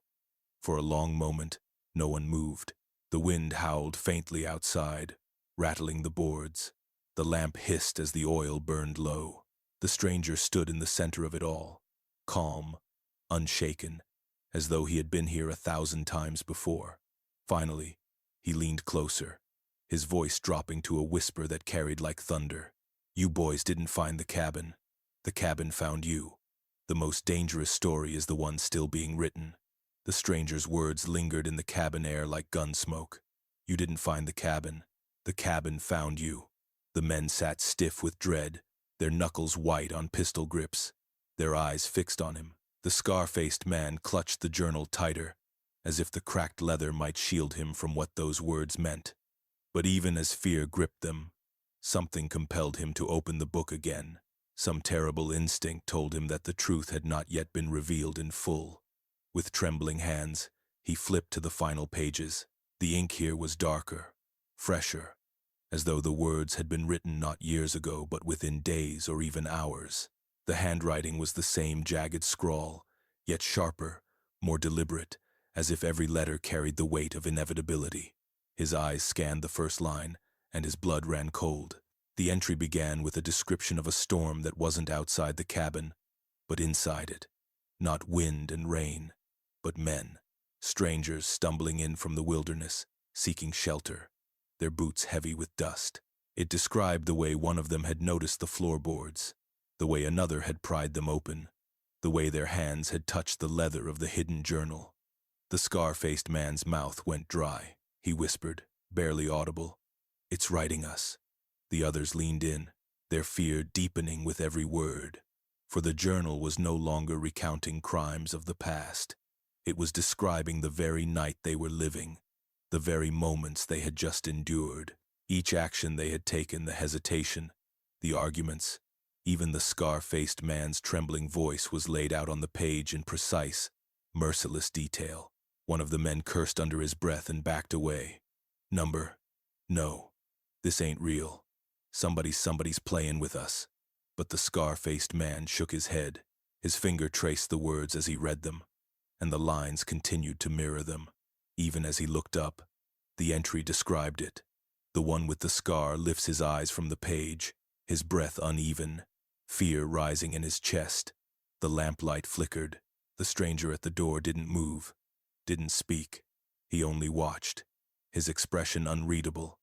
For a long moment, no one moved. The wind howled faintly outside, rattling the boards. The lamp hissed as the oil burned low. The stranger stood in the center of it all, calm, unshaken, as though he had been here 1,000 times before. Finally, he leaned closer, his voice dropping to a whisper that carried like thunder. You boys didn't find the cabin. The cabin found you. The most dangerous story is the one still being written. The stranger's words lingered in the cabin air like gun smoke. You didn't find the cabin. The cabin found you. The men sat stiff with dread, their knuckles white on pistol grips, their eyes fixed on him. The scar-faced man clutched the journal tighter, as if the cracked leather might shield him from what those words meant. But even as fear gripped them, something compelled him to open the book again. Some terrible instinct told him that the truth had not yet been revealed in full. With trembling hands, he flipped to the final pages. The ink here was darker, fresher, as though the words had been written not years ago but within days or even hours. The handwriting was the same jagged scrawl, yet sharper, more deliberate, as if every letter carried the weight of inevitability. His eyes scanned the first line, and his blood ran cold. The entry began with a description of a storm that wasn't outside the cabin, but inside it. Not wind and rain, but men, strangers stumbling in from the wilderness, seeking shelter, their boots heavy with dust. It described the way one of them had noticed the floorboards, the way another had pried them open, the way their hands had touched the leather of the hidden journal. The scar-faced man's mouth went dry. He whispered, barely audible, "It's writing us." The others leaned in, their fear deepening with every word. For the journal was no longer recounting crimes of the past. It was describing the very night they were living, the very moments they had just endured, each action they had taken, the hesitation, the arguments. Even the scar-faced man's trembling voice was laid out on the page in precise, merciless detail. One of the men cursed under his breath and backed away. "Number, no, this ain't real. Somebody's playing with us." But the scar-faced man shook his head. His finger traced the words as he read them, and the lines continued to mirror them. Even as he looked up, the entry described it. The one with the scar lifts his eyes from the page, his breath uneven, fear rising in his chest. The lamplight flickered. The stranger at the door didn't move, didn't speak. He only watched, his expression unreadable,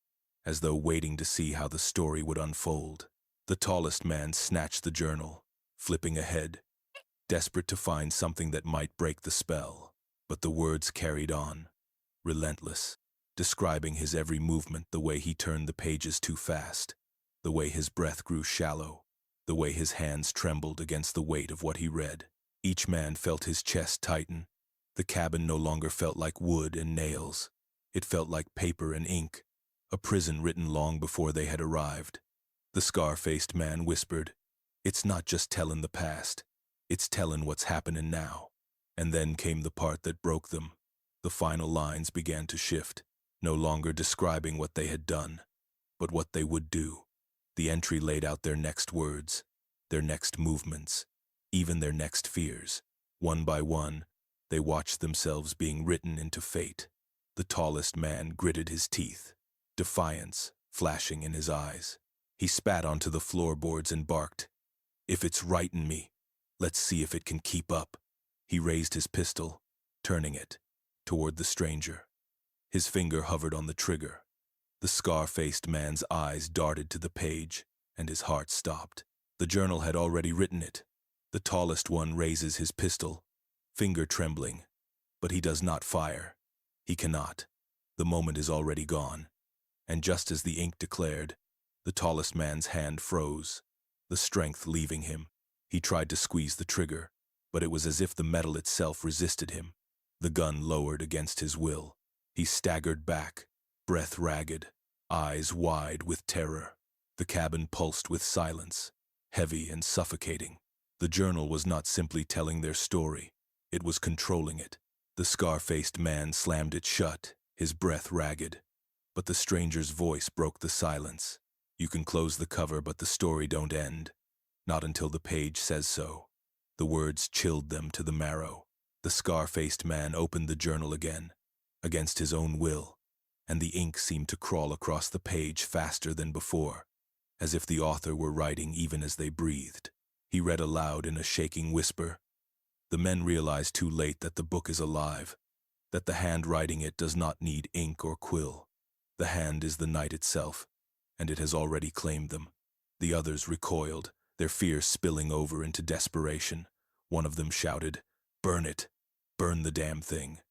as though waiting to see how the story would unfold. The tallest man snatched the journal, flipping ahead, desperate to find something that might break the spell. But the words carried on, relentless, describing his every movement, the way he turned the pages too fast, the way his breath grew shallow, the way his hands trembled against the weight of what he read. Each man felt his chest tighten. The cabin no longer felt like wood and nails. It felt like paper and ink, a prison written long before they had arrived. The scar-faced man whispered, "It's not just telling the past, it's telling what's happening now." And then came the part that broke them. The final lines began to shift, no longer describing what they had done, but what they would do. The entry laid out their next words, their next movements, even their next fears. One by one, they watched themselves being written into fate. The tallest man gritted his teeth, defiance flashing in his eyes. He spat onto the floorboards and barked, "If it's writing me, let's see if it can keep up." He raised his pistol, turning it toward the stranger. His finger hovered on the trigger. The scar-faced man's eyes darted to the page, and his heart stopped. The journal had already written it. The tallest one raises his pistol, finger trembling, but he does not fire. He cannot. The moment is already gone. And just as the ink declared, the tallest man's hand froze, the strength leaving him. He tried to squeeze the trigger, but it was as if the metal itself resisted him. The gun lowered against his will. He staggered back, breath ragged, eyes wide with terror. The cabin pulsed with silence, heavy and suffocating. The journal was not simply telling their story, it was controlling it. The scar-faced man slammed it shut, his breath ragged. But the stranger's voice broke the silence. "You can close the cover, but the story don't end. Not until the page says so." The words chilled them to the marrow. The scar-faced man opened the journal again, against his own will, and the ink seemed to crawl across the page faster than before, as if the author were writing even as they breathed. He read aloud in a shaking whisper. The men realized too late that the book is alive, that the hand writing it does not need ink or quill. The hand is the night itself, and it has already claimed them. The others recoiled, their fear spilling over into desperation. One of them shouted, "Burn it! Burn the damn thing!"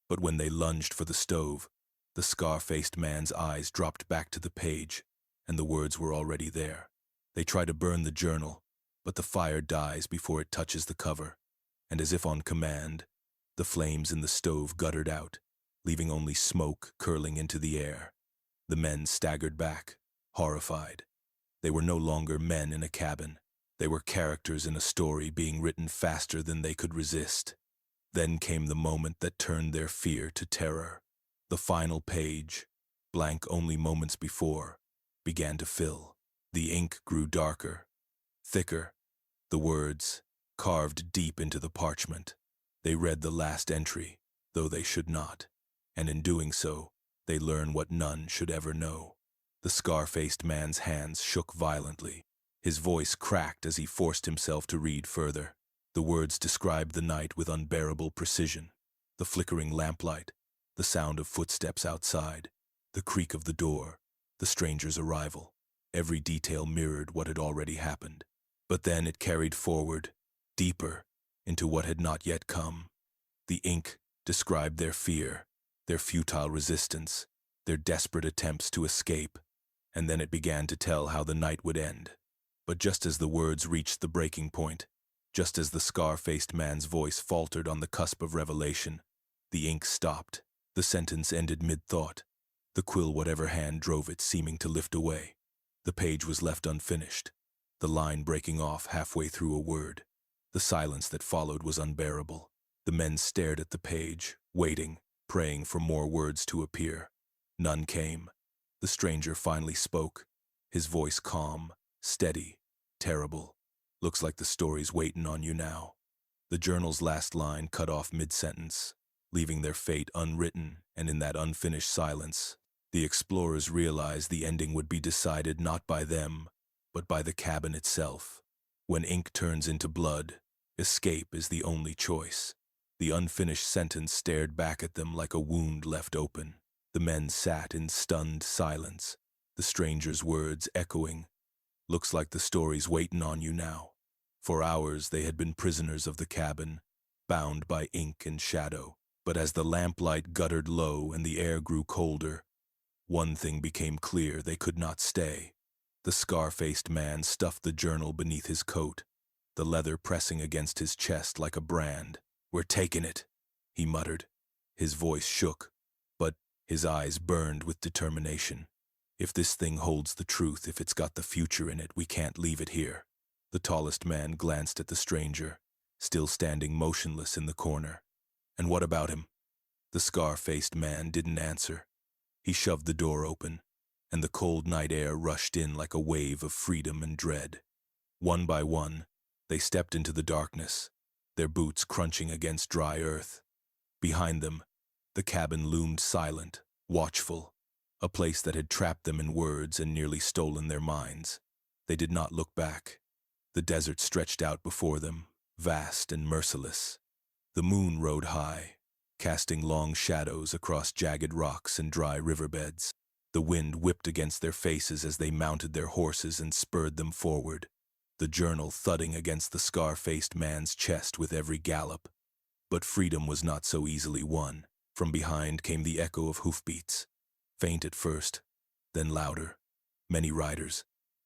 But when they lunged for the stove, the scar-faced man's eyes dropped back to the page, and the words were already there. They try to burn the journal, but the fire dies before it touches the cover, and as if on command, the flames in the stove guttered out, leaving only smoke curling into the air. The men staggered back, horrified. They were no longer men in a cabin. They were characters in a story being written faster than they could resist. Then came the moment that turned their fear to terror. The final page, blank only moments before, began to fill. The ink grew darker, thicker, the words carved deep into the parchment. They read the last entry, though they should not, and in doing so, they learn what none should ever know. The scar-faced man's hands shook violently. His voice cracked as he forced himself to read further. The words described the night with unbearable precision. The flickering lamplight, the sound of footsteps outside, the creak of the door, the stranger's arrival. Every detail mirrored what had already happened. But then it carried forward, deeper, into what had not yet come. The ink described their fear, their futile resistance, their desperate attempts to escape, and then it began to tell how the night would end. But just as the words reached the breaking point, just as the scar-faced man's voice faltered on the cusp of revelation, the ink stopped. The sentence ended mid-thought, the quill whatever hand drove it seeming to lift away. The page was left unfinished, the line breaking off halfway through a word. The silence that followed was unbearable. The men stared at the page, waiting, praying for more words to appear. None came. The stranger finally spoke, his voice calm, steady, terrible. "Looks like the story's waiting on you now." The journal's last line cut off mid-sentence, leaving their fate unwritten, and in that unfinished silence, the explorers realized the ending would be decided not by them, but by the cabin itself. When ink turns into blood, escape is the only choice. The unfinished sentence stared back at them like a wound left open. The men sat in stunned silence, the stranger's words echoing, "Looks like the story's waiting on you now." For hours they had been prisoners of the cabin, bound by ink and shadow. But as the lamplight guttered low and the air grew colder, one thing became clear: they could not stay. The scar-faced man stuffed the journal beneath his coat, the leather pressing against his chest like a brand. "We're taking it," he muttered. His voice shook, but his eyes burned with determination. "If this thing holds the truth, if it's got the future in it, we can't leave it here." The tallest man glanced at the stranger, still standing motionless in the corner. "And what about him?" The scar-faced man didn't answer. He shoved the door open, and the cold night air rushed in like a wave of freedom and dread. One by one, they stepped into the darkness, their boots crunching against dry earth. Behind them, the cabin loomed silent, watchful, a place that had trapped them in words and nearly stolen their minds. They did not look back. The desert stretched out before them, vast and merciless. The moon rode high, casting long shadows across jagged rocks and dry riverbeds. The wind whipped against their faces as they mounted their horses and spurred them forward, the journal thudding against the scar-faced man's chest with every gallop. But freedom was not so easily won. From behind came the echo of hoofbeats, faint at first, then louder. Many riders.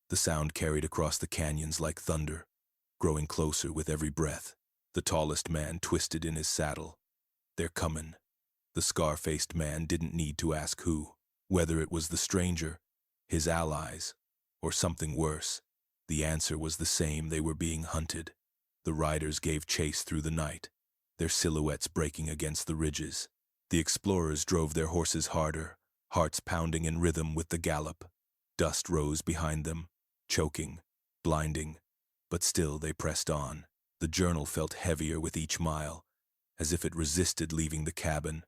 The sound carried across the canyons like thunder, growing closer with every breath. The tallest man twisted in his saddle. "They're comin'." The scar-faced man didn't need to ask who. Whether it was the stranger, his allies, or something worse, the answer was the same: they were being hunted. The riders gave chase through the night, their silhouettes breaking against the ridges. The explorers drove their horses harder, hearts pounding in rhythm with the gallop. Dust rose behind them, choking, blinding, but still they pressed on. The journal felt heavier with each mile, as if it resisted leaving the cabin,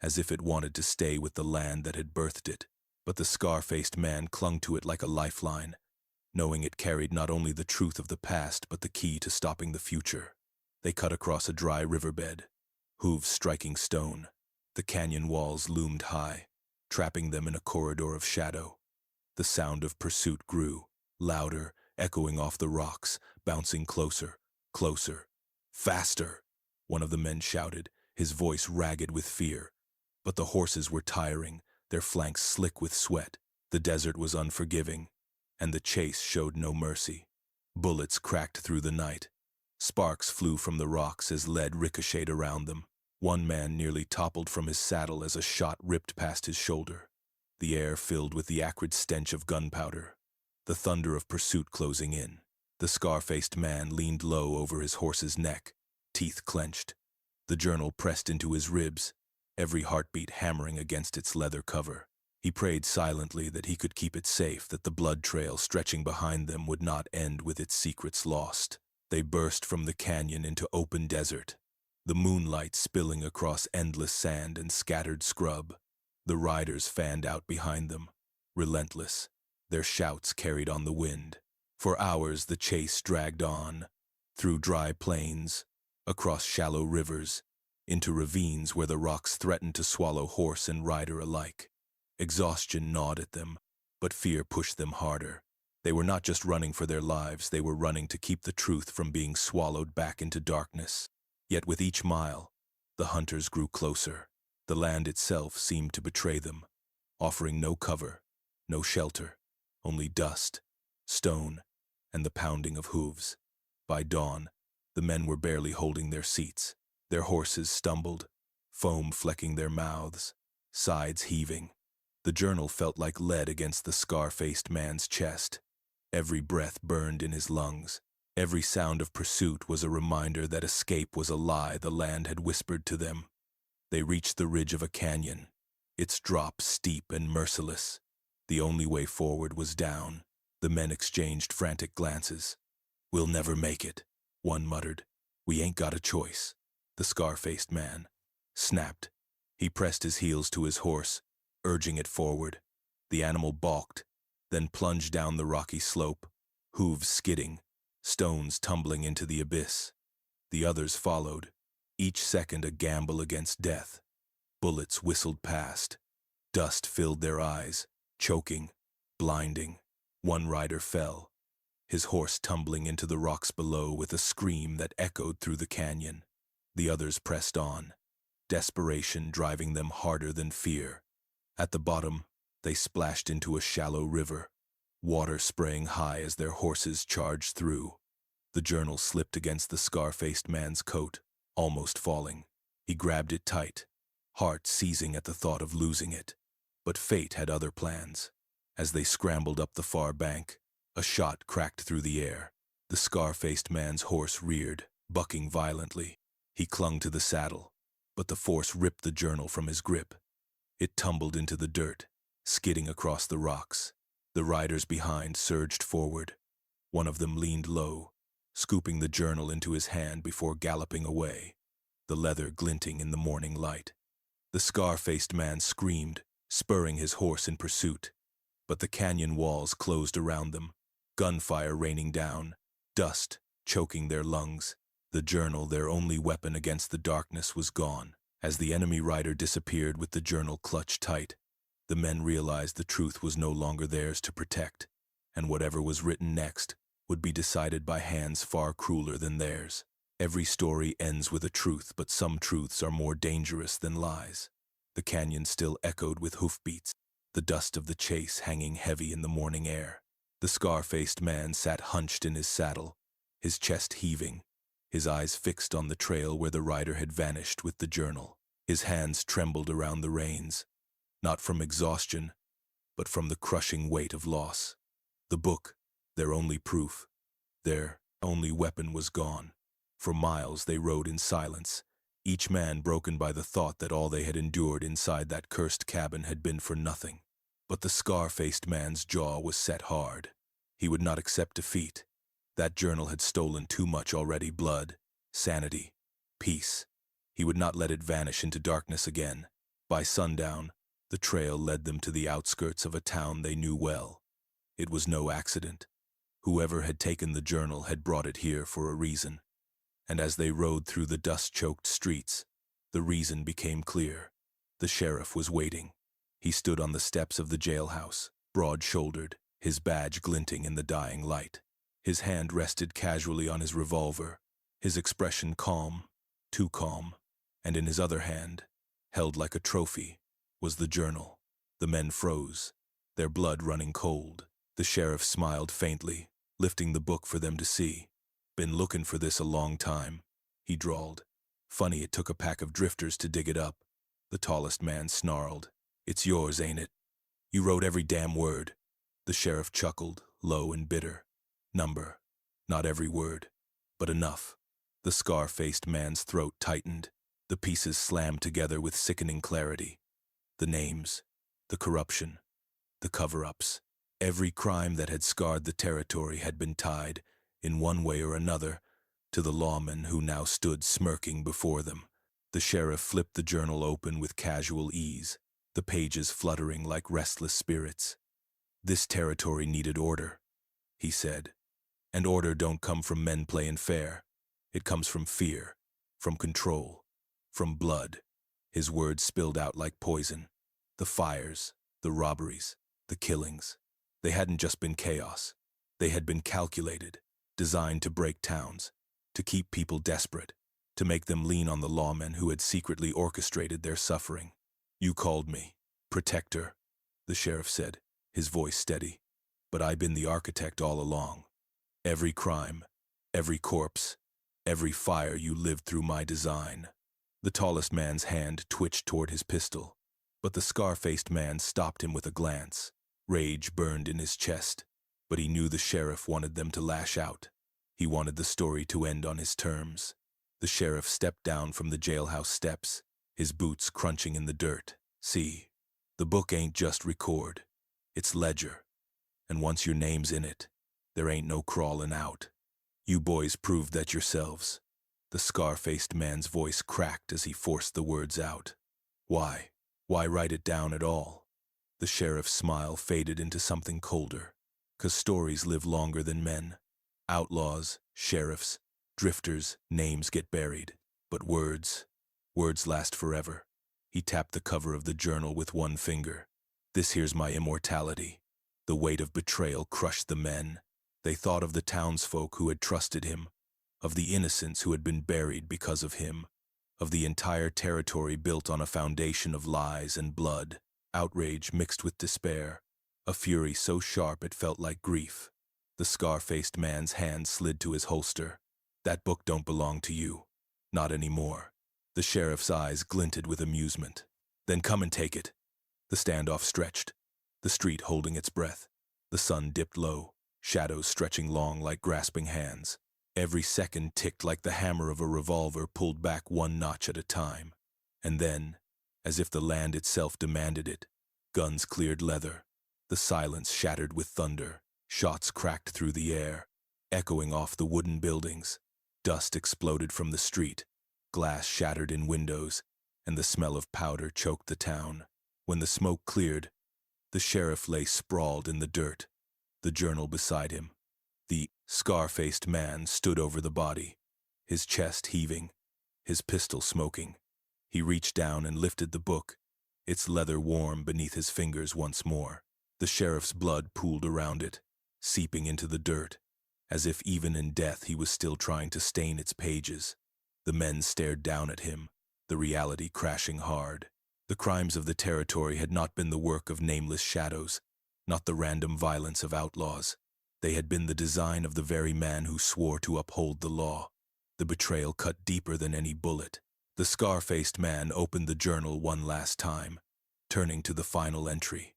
as if it wanted to stay with the land that had birthed it. But the scar-faced man clung to it like a lifeline, knowing it carried not only the truth of the past but the key to stopping the future. They cut across a dry riverbed, hooves striking stone. The canyon walls loomed high, trapping them in a corridor of shadow. The sound of pursuit grew, louder, echoing off the rocks, bouncing closer, closer. "Faster!" one of the men shouted, his voice ragged with fear. But the horses were tiring, their flanks slick with sweat. The desert was unforgiving, and the chase showed no mercy. Bullets cracked through the night. Sparks flew from the rocks as lead ricocheted around them. One man nearly toppled from his saddle as a shot ripped past his shoulder. The air filled with the acrid stench of gunpowder, the thunder of pursuit closing in. The scar-faced man leaned low over his horse's neck, teeth clenched. The journal pressed into his ribs, every heartbeat hammering against its leather cover. He prayed silently that he could keep it safe, that the blood trail stretching behind them would not end with its secrets lost. They burst from the canyon into open desert, the moonlight spilling across endless sand and scattered scrub. The riders fanned out behind them, relentless, their shouts carried on the wind. For hours the chase dragged on, through dry plains, across shallow rivers, into ravines where the rocks threatened to swallow horse and rider alike. Exhaustion gnawed at them, but fear pushed them harder. They were not just running for their lives, they were running to keep the truth from being swallowed back into darkness. Yet with each mile, the hunters grew closer. The land itself seemed to betray them, offering no cover, no shelter, only dust, stone, and the pounding of hooves. By dawn, the men were barely holding their seats. Their horses stumbled, foam flecking their mouths, sides heaving. The journal felt like lead against the scar-faced man's chest. Every breath burned in his lungs. Every sound of pursuit was a reminder that escape was a lie the land had whispered to them. They reached the ridge of a canyon, its drop steep and merciless. The only way forward was down. The men exchanged frantic glances. "We'll never make it," one muttered. "We ain't got a choice." The scar-faced man snapped. He pressed his heels to his horse, urging it forward. The animal balked, then plunged down the rocky slope, hooves skidding, stones tumbling into the abyss. The others followed, each second a gamble against death. Bullets whistled past. Dust filled their eyes, choking, blinding. One rider fell, his horse tumbling into the rocks below with a scream that echoed through the canyon. The others pressed on, desperation driving them harder than fear. At the bottom, they splashed into a shallow river, water spraying high as their horses charged through. The journal slipped against the scar-faced man's coat, almost falling. He grabbed it tight, heart seizing at the thought of losing it. But fate had other plans. As they scrambled up the far bank, a shot cracked through the air. The scar-faced man's horse reared, bucking violently. He clung to the saddle, but the force ripped the journal from his grip. It tumbled into the dirt, skidding across the rocks. The riders behind surged forward. One of them leaned low, scooping the journal into his hand before galloping away, the leather glinting in the morning light. The scar-faced man screamed, spurring his horse in pursuit. But the canyon walls closed around them, gunfire raining down, dust choking their lungs. The journal, their only weapon against the darkness, was gone. As the enemy rider disappeared with the journal clutched tight, the men realized the truth was no longer theirs to protect, and whatever was written next would be decided by hands far crueler than theirs. Every story ends with a truth, but some truths are more dangerous than lies. The canyon still echoed with hoofbeats, the dust of the chase hanging heavy in the morning air. The scar-faced man sat hunched in his saddle, his chest heaving, his eyes fixed on the trail where the rider had vanished with the journal. His hands trembled around the reins, not from exhaustion, but from the crushing weight of loss. The book, their only proof, their only weapon, was gone. For miles they rode in silence, each man broken by the thought that all they had endured inside that cursed cabin had been for nothing. But the scar-faced man's jaw was set hard. He would not accept defeat. That journal had stolen too much already: blood, sanity, peace. He would not let it vanish into darkness again. By sundown, the trail led them to the outskirts of a town they knew well. It was no accident. Whoever had taken the journal had brought it here for a reason. And as they rode through the dust-choked streets, the reason became clear. The sheriff was waiting. He stood on the steps of the jailhouse, broad-shouldered, his badge glinting in the dying light. His hand rested casually on his revolver, his expression calm, too calm, and in his other hand, held like a trophy, was the journal. The men froze, their blood running cold. The sheriff smiled faintly, lifting the book for them to see. "Been looking for this a long time," he drawled. "Funny it took a pack of drifters to dig it up." The tallest man snarled. "It's yours, ain't it? You wrote every damn word." The sheriff chuckled, low and bitter. "Number. Not every word, but enough." The scar-faced man's throat tightened. The pieces slammed together with sickening clarity. The names, the corruption, the cover-ups. Every crime that had scarred the territory had been tied, in one way or another, to the lawman who now stood smirking before them. The sheriff flipped the journal open with casual ease, the pages fluttering like restless spirits. "This territory needed order," he said. "And order don't come from men playing fair. It comes from fear, from control, from blood." His words spilled out like poison. The fires, the robberies, the killings. They hadn't just been chaos. They had been calculated, designed to break towns, to keep people desperate, to make them lean on the lawmen who had secretly orchestrated their suffering. "You called me protector," the sheriff said, his voice steady. "But I've been the architect all along. Every crime, every corpse, every fire you lived through my design." The tallest man's hand twitched toward his pistol, but the scar-faced man stopped him with a glance. Rage burned in his chest, but he knew the sheriff wanted them to lash out. He wanted the story to end on his terms. The sheriff stepped down from the jailhouse steps, his boots crunching in the dirt. "See, the book ain't just record. It's ledger, and once your name's in it, there ain't no crawling out. You boys proved that yourselves. The scar-faced man's voice cracked as he forced the words out. Why? Why write it down at all? The sheriff's smile faded into something colder. 'Cause stories live longer than men. Outlaws, sheriffs, drifters, names get buried. But words last forever. He tapped the cover of the journal with one finger. This here's my immortality. The weight of betrayal crushed the men. They thought of the townsfolk who had trusted him, of the innocents who had been buried because of him, of the entire territory built on a foundation of lies and blood, outrage mixed with despair, a fury so sharp it felt like grief. The scar-faced man's hand slid to his holster. That book don't belong to you. Not anymore. The sheriff's eyes glinted with amusement. Then come and take it. The standoff stretched, the street holding its breath. The sun dipped low, shadows stretching long like grasping hands. Every second ticked like the hammer of a revolver pulled back one notch at a time. And then, as if the land itself demanded it, guns cleared leather. The silence shattered with thunder. Shots cracked through the air, echoing off the wooden buildings. Dust exploded from the street. Glass shattered in windows, and the smell of powder choked the town. When the smoke cleared, the sheriff lay sprawled in the dirt, the journal beside him. The scar-faced man stood over the body, his chest heaving, his pistol smoking. He reached down and lifted the book, its leather warm beneath his fingers once more. The sheriff's blood pooled around it, seeping into the dirt, as if even in death he was still trying to stain its pages. The men stared down at him, the reality crashing hard. The crimes of the territory had not been the work of nameless shadows, not the random violence of outlaws. They had been the design of the very man who swore to uphold the law. The betrayal cut deeper than any bullet. The scar-faced man opened the journal one last time, turning to the final entry.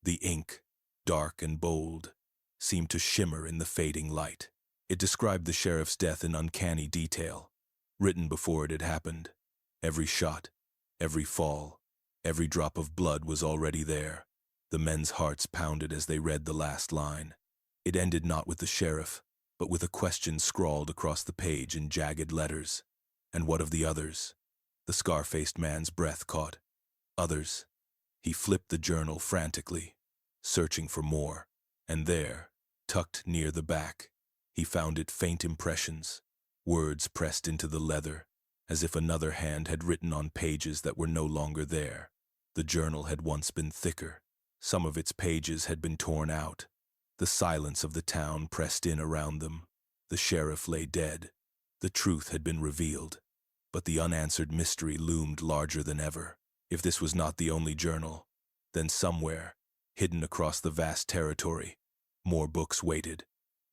The ink, dark and bold, seemed to shimmer in the fading light. It described the sheriff's death in uncanny detail, written before it had happened. Every shot, every fall, every drop of blood was already there. The men's hearts pounded as they read the last line. It ended not with the sheriff, but with a question scrawled across the page in jagged letters. And what of the others? The scar-faced man's breath caught. Others. He flipped the journal frantically, searching for more. And there, tucked near the back, he found it faint impressions, words pressed into the leather, as if another hand had written on pages that were no longer there. The journal had once been thicker. Some of its pages had been torn out. The silence of the town pressed in around them. The sheriff lay dead. The truth had been revealed. But the unanswered mystery loomed larger than ever. If this was not the only journal, then somewhere, hidden across the vast territory, more books waited,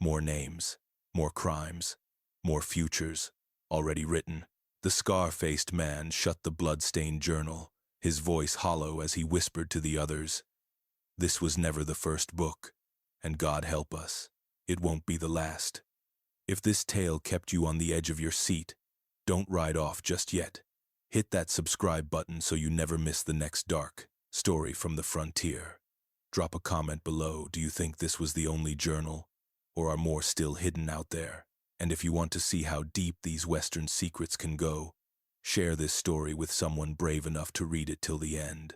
more names, more crimes, more futures, already written. The scar-faced man shut the blood-stained journal, his voice hollow as he whispered to the others. This was never the first book, and God help us, it won't be the last. If this tale kept you on the edge of your seat, don't ride off just yet. Hit that subscribe button so you never miss the next dark story from the frontier. Drop a comment below. Do you think this was the only journal, or are more still hidden out there? And if you want to see how deep these Western secrets can go, share this story with someone brave enough to read it till the end.